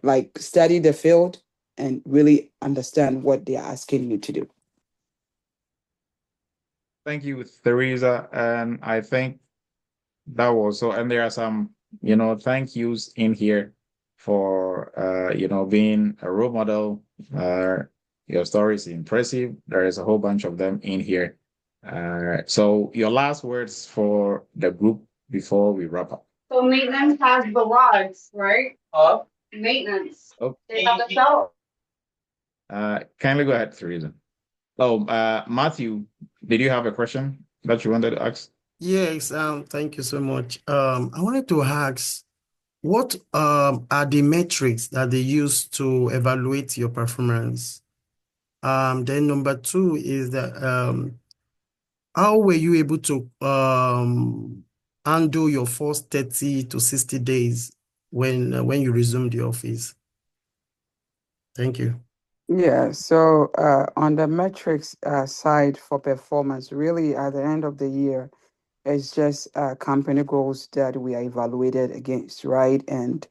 like study the field and really understand what they are asking you to do.
Thank you, Teresa. And I think that was so. And there are some, thank yous in here for, being a role model. Your story is impressive. There is a whole bunch of them in here. So your last words for the group before we wrap up.
So maintenance has the rods, right? Maintenance.
Oh,
They have the shower.
kindly go ahead, Teresa. Oh, Matthew, did you have a question that you wanted to ask?
Yes, thank you so much. I wanted to ask, what are the metrics that they use to evaluate your performance? Then number two is that how were you able to handle your first 30 to 60 days when you resumed the office? Thank you.
Yeah, so on the metrics side for performance, really at the end of the year, it's just company goals that we are evaluated against, right? And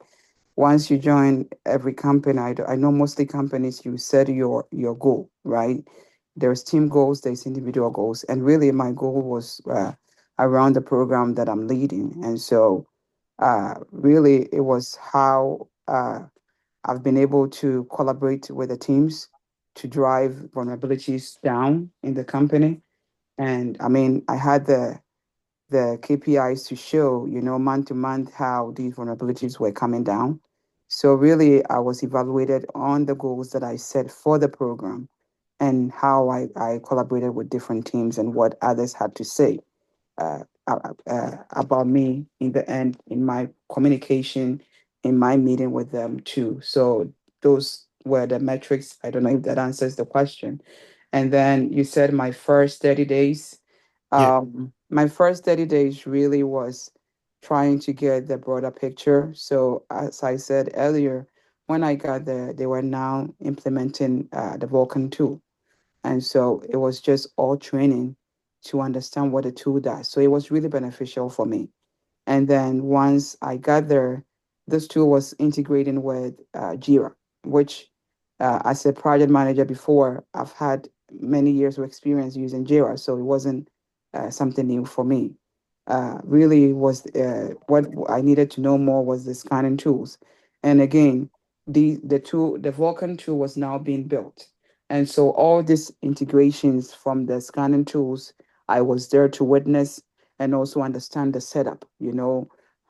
once you join every company, I know mostly companies, you set your goal, right? There's team goals, there's individual goals. And really, my goal was around the program that I'm leading. And so really, it was how I've been able to collaborate with the teams to drive vulnerabilities down in the company. And I mean, I had the KPIs to show, month to month how these vulnerabilities were coming down. So really, I was evaluated on the goals that I set for the program and how I collaborated with different teams and what others had to say about me in the end, in my communication, in my meeting with them too. So those were the metrics. I don't know if that answers the question. And then you said my first 30 days.
Yeah.
My first 30 days really was trying to get the broader picture. So as I said earlier, when I got there, they were now implementing the Vulcan tool. And so it was just all training to understand what the tool does. So it was really beneficial for me. And then once I got there, this tool was integrating with Jira, which, as a project manager before, I've had many years of experience using Jira, so it wasn't something new for me. Really, was what I needed to know more was the scanning tools, and again, the Vulcan tool was now being built, and so all these integrations from the scanning tools, I was there to witness and also understand the setup,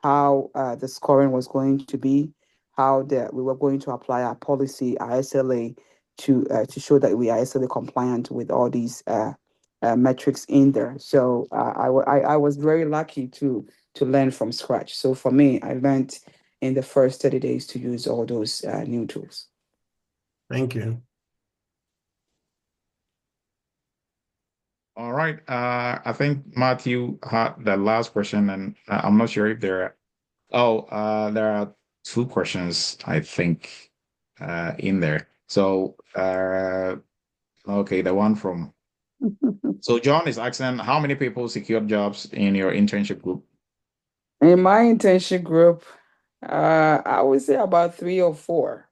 how the scoring was going to be, how we were going to apply our policy, our SLA, to show that we are SLA compliant with all these metrics in there. So I was very lucky to learn from scratch. So for me, I learned in the first 30 days to use all those new tools.
Thank you.
All right. I think Matthew had the last question, and I'm not sure if there there are two questions, I think, in there. So, okay, the one from. So John is asking, how many people secured jobs in your internship group?
In my internship group, I would say about 3 or 4.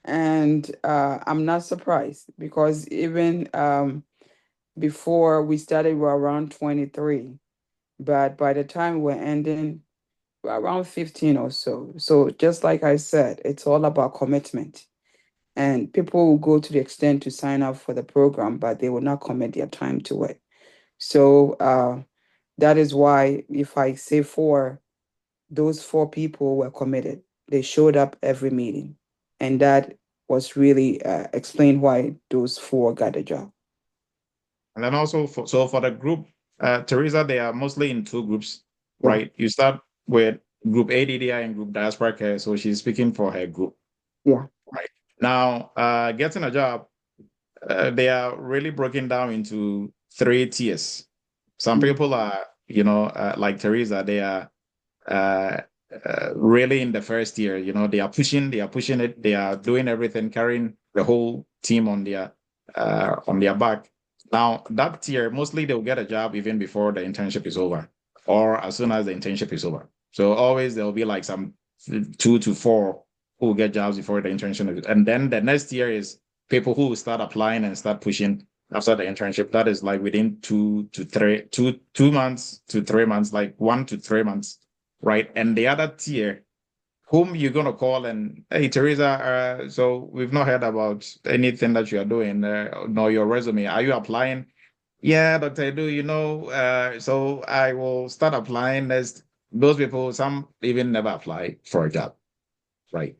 And I'm not surprised because even before we started, we were around 23. But by the time we're ending, we're around 15 or so. So just like I said, it's all about commitment. And people will go to the extent to sign up for the program, but they will not commit their time to it. So that is why if I say 4, those 4 people were committed. They showed up every meeting. And that was really explained why those 4 got a job.
And then also, for the group, Teresa, they are mostly in 2 groups,
Yeah.
right? You start with group ADDI and group diaspora care. So she's speaking for her group.
Yeah.
Right. Now, getting a job, they are really broken down into 3 tiers. Some people are, like Teresa, they are really in the first year. They are pushing it, they are doing everything, carrying the whole team on their back. Now, that tier, mostly they'll get a job even before the internship is over, or as soon as the internship is over. So always there'll be like some 2 to 4 who will get jobs before the internship. And then the next year is people who will start applying and start pushing after the internship. That is like within 2 months to 3 months, like 1 to 3 months, right? And the other tier, whom you're going to call and, hey, Teresa, so we've not heard about anything that you are doing, nor your resume. Are you applying? Yeah, Dr. Edu, so I will start applying. There's those people, some even never apply for a job, right?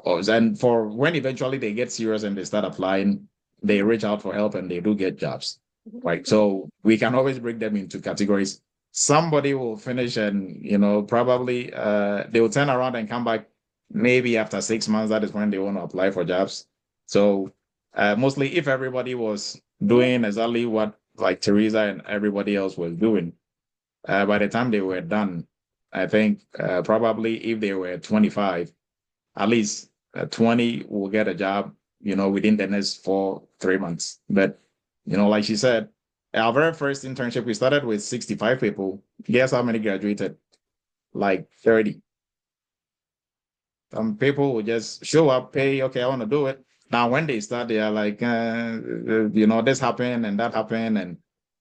And for when eventually they get serious and they start applying, they reach out for help and they do get jobs, right? So we can always break them into categories. Somebody will finish and, probably they will turn around and come back maybe after 6 months. That is when they want to apply for jobs. So mostly if everybody was doing exactly what like Teresa and everybody else was doing, by the time they were done, I think probably if they were 25, at least 20 will get a job, within the next 3 months. But, like she said, our very first internship, we started with 65 people. Guess how many graduated? Like 30. Some people will just show up, pay, okay, I want to do it. Now, when they start, they are like, this happened and that happened, and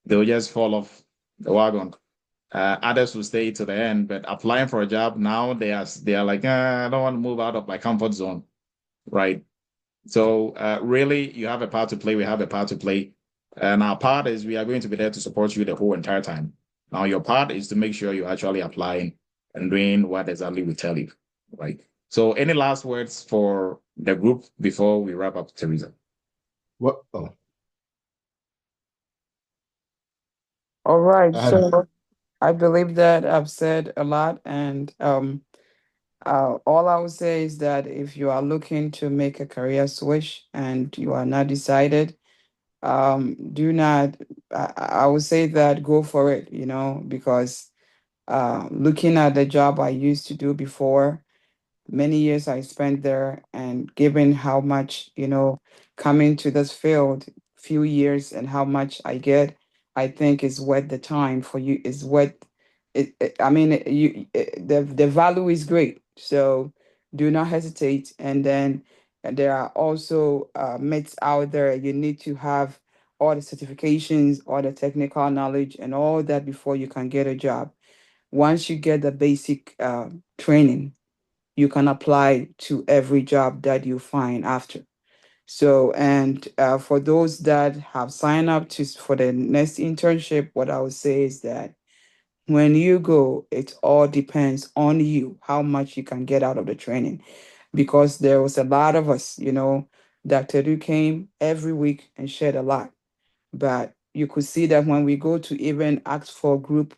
they'll just fall off the wagon. Others will stay to the end, but applying for a job now, they are like, I don't want to move out of my comfort zone, right? So really, you have a part to play. We have a part to play, and our part is we are going to be there to support you the whole entire time. Now, your part is to make sure you're actually applying and doing what exactly we tell you, right? So, any last words for the group before we wrap up, Teresa?
What? Oh,
All right.
I had
So I believe that I've said a lot, and all I would say is that if you are looking to make a career switch and you are not decided, do not. I would say that go for it. Because looking at the job I used to do before, many years I spent there, and given how much, coming to this field, few years, and how much I get, I think is worth the time for you, is worth I mean, the value is great. So do not hesitate. And then there are also myths out there. You need to have all the certifications, all the technical knowledge, and all that before you can get a job. Once you get the basic training, you can apply to every job that you find after. So, and for those that have signed up for the next internship, what I would say is that when you go, it all depends on you, how much you can get out of the training. Because there was a lot of us, Dr. Du came every week and shared a lot. But you could see that when we go to even ask for group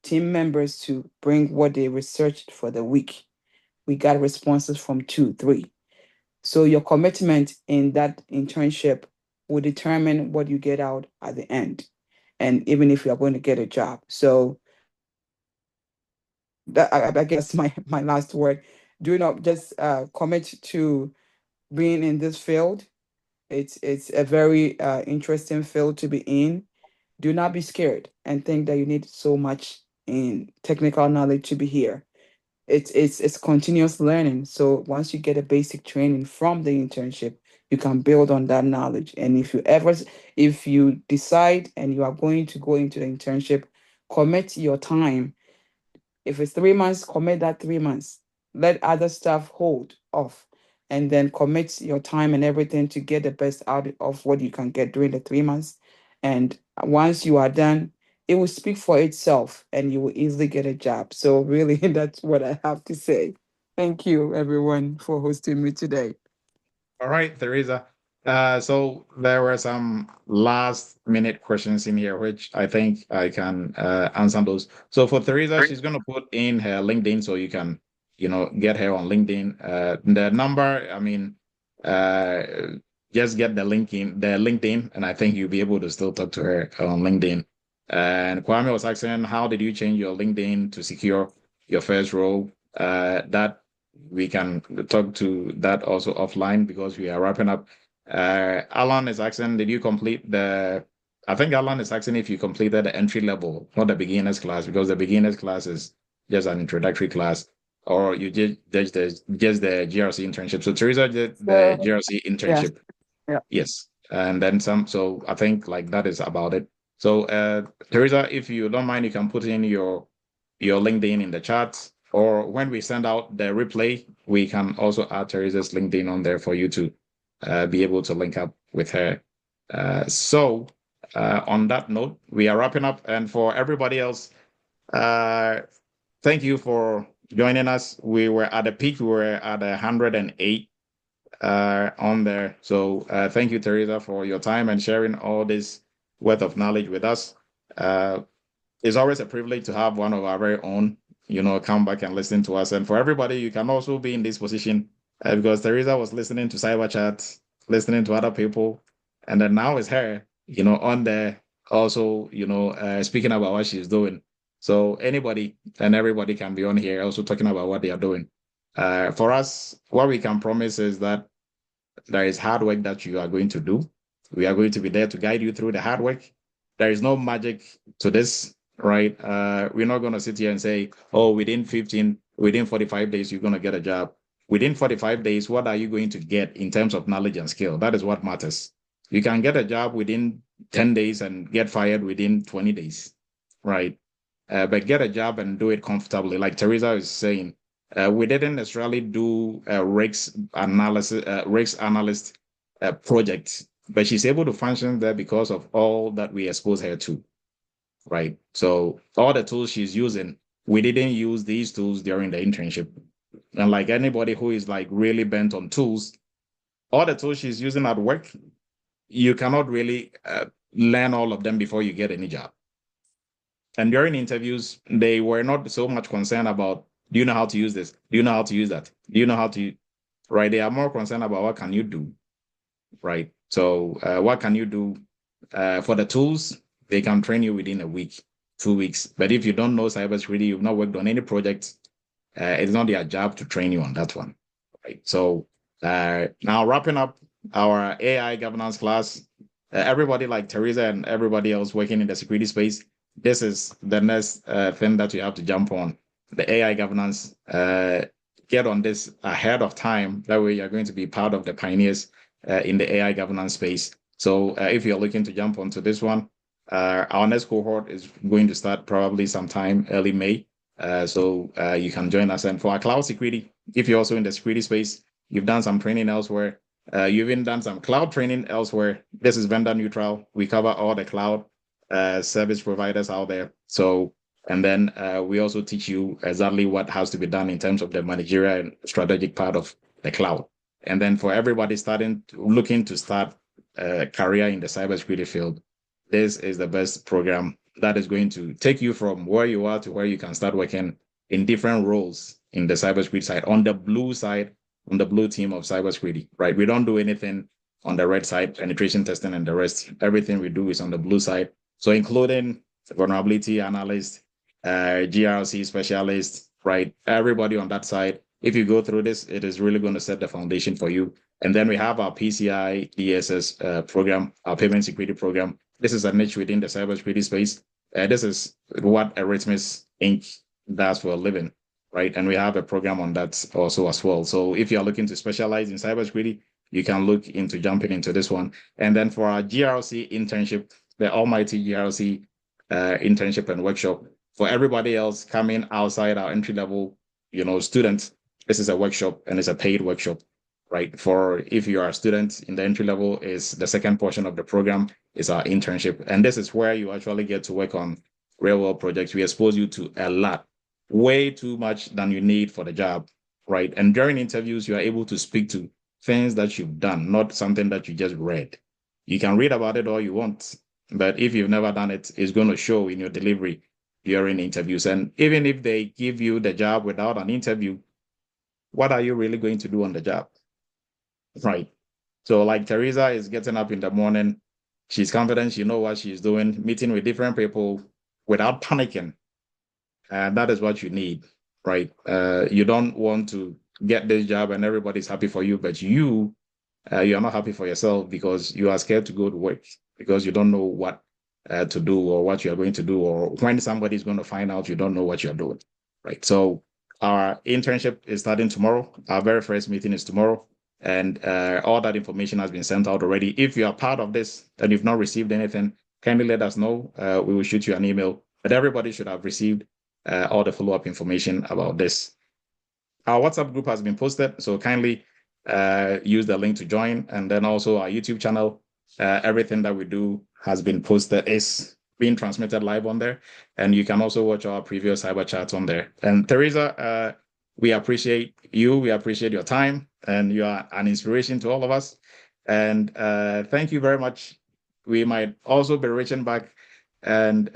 team members to bring what they researched for the week, we got responses from 2, 3. So your commitment in that internship will determine what you get out at the end, and even if you are going to get a job. So that, I guess my last word. Do not just commit to being in this field. It's a very interesting field to be in. Do not be scared and think that you need so much in technical knowledge to be here. It's continuous learning. So once you get a basic training from the internship, you can build on that knowledge. And if you decide and you are going to go into the internship, commit your time. If it's 3 months, commit that 3 months. Let other stuff hold off, and then commit your time and everything to get the best out of what you can get during the 3 months. And once you are done, it will speak for itself and you will easily get a job. So really, that's what I have to say. Thank you, everyone, for hosting me today.
All right, Teresa. So there were some last minute questions in here, which I think I can answer those. So for Teresa, she's going to put in her LinkedIn so you can, get her on LinkedIn. The number, I mean, just get the LinkedIn, and I think you'll be able to still talk to her on LinkedIn. And Kwame was asking, how did you change your LinkedIn to secure your first role? That we can talk to that also offline because we are wrapping up. Alan is asking, did you complete I think Alan is asking if you completed the entry level, not the beginners class, because the beginners class is just an introductory class, or you just the GRC internship. So Teresa did the GRC internship.
Yeah.
Yes. And then some. So I think like that is about it. So Teresa, if you don't mind, you can put in your LinkedIn in the chat, or when we send out the replay, we can also add Teresa's LinkedIn on there for you to be able to link up with her. So on that note, we are wrapping up. And for everybody else, thank you for joining us. We were at the peak, we were at 108 on there. So thank you, Teresa, for your time and sharing all this wealth of knowledge with us. It's always a privilege to have one of our very own, come back and listen to us. And for everybody, you can also be in this position because Teresa was listening to Cyber Chat, listening to other people, and then now it's her, on there also, speaking about what she's doing. So anybody and everybody can be on here also talking about what they are doing. For us, what we can promise is that there is hard work that you are going to do. We are going to be there to guide you through the hard work. There is no magic to this, right? We're not going to sit here and say, oh, within 45 days, you're going to get a job. Within 45 days, what are you going to get in terms of knowledge and skill? That is what matters. You can get a job within 10 days and get fired within 20 days, right? But get a job and do it comfortably. Like Teresa is saying, we didn't necessarily do a risk analyst project, but she's able to function there because of all that we expose her to, right? So all the tools she's using, we didn't use these tools during the internship. And like anybody who is like really bent on tools, all the tools she's using at work, you cannot really learn all of them before you get any job. And during interviews, they were not so much concerned about, do you know how to use this? Do you know how to use that? Do you know how to, right? They are more concerned about what can you do, right? So what can you do for the tools? They can train you within a week, 2 weeks. But if you don't know cybersecurity, you've not worked on any project, it's not their job to train you on that one, right? So now wrapping up our AI governance class, everybody like Teresa and everybody else working in the security space, this is the next thing that you have to jump on, the AI governance. Get on this ahead of time. That way you're going to be part of the pioneers in the AI governance space. So if you're looking to jump onto this one, our next cohort is going to start probably sometime early May. So you can join us. And for our cloud security, if you're also in the security space, you've done some training elsewhere, you've even done some cloud training elsewhere, this is vendor neutral. We cover all the cloud service providers out there. So, and then we also teach you exactly what has to be done in terms of the managerial and strategic part of the cloud. And then for everybody looking to start a career in the cybersecurity field, this is the best program that is going to take you from where you are to where you can start working in different roles in the cybersecurity side, on the blue side, on the blue team of cybersecurity, right? We don't do anything on the red side, penetration testing and the rest. Everything we do is on the blue side. So including vulnerability analyst, GRC specialist, right? Everybody on that side. If you go through this, it is really going to set the foundation for you. And then we have our PCI DSS program, our payment security program. This is a niche within the cybersecurity space. This is what Eretmis Inc. does for a living, right? And we have a program on that also as well. So if you're looking to specialize in cybersecurity, you can look into jumping into this one. And then for our GRC internship, the almighty GRC internship and workshop, for everybody else coming outside our entry level, students, this is a workshop and it's a paid workshop, right? For if you are a student in the entry level, is the second portion of the program is our internship. And this is where you actually get to work on real world projects. We expose you to a lot, way too much than you need for the job, right? And during interviews, you are able to speak to things that you've done, not something that you just read. You can read about it all you want, but if you've never done it, it's going to show in your delivery during interviews. And even if they give you the job without an interview, what are you really going to do on the job? Right. So like Teresa is getting up in the morning, she's confident, she knows what she's doing, meeting with different people without panicking. And that is what you need, right? You don't want to get this job and everybody's happy for you, but you're not happy for yourself because you are scared to go to work because you don't know what to do or what you're going to do, or when somebody's going to find out you don't know what you're doing, right? So our internship is starting tomorrow. Our very first meeting is tomorrow. And all that information has been sent out already. If you are part of this and you've not received anything, kindly let us know. We will shoot you an email. But everybody should have received all the follow-up information about this. Our WhatsApp group has been posted, so kindly use the link to join. And then also our YouTube channel, everything that we do has been posted, is being transmitted live on there. And you can also watch our previous cyber chats on there. And Teresa, we appreciate you. We appreciate your time, and you are an inspiration to all of us. And thank you very much. We might also be reaching back. And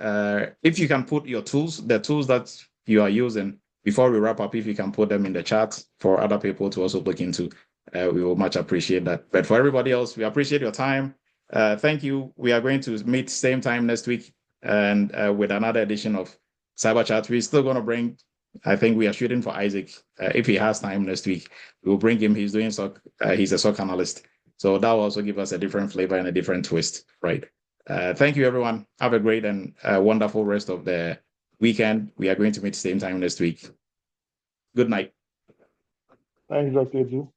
if you can put your tools, the tools that you are using, before we wrap up, if you can put them in the chat for other people to also look into, we will much appreciate that. But for everybody else, we appreciate your time. Thank you. We are going to meet same time next week, and with another edition of Cyber Chat. We're still going to bring, I think we are shooting for Isaac. If he has time next week, we'll bring him. He's doing SOC. He's a SOC analyst. So that will also give us a different flavor and a different twist, right? Thank you, everyone. Have a great and wonderful rest of the weekend. We are going to meet same time next week. Good night.
Thanks, Dr. Edu.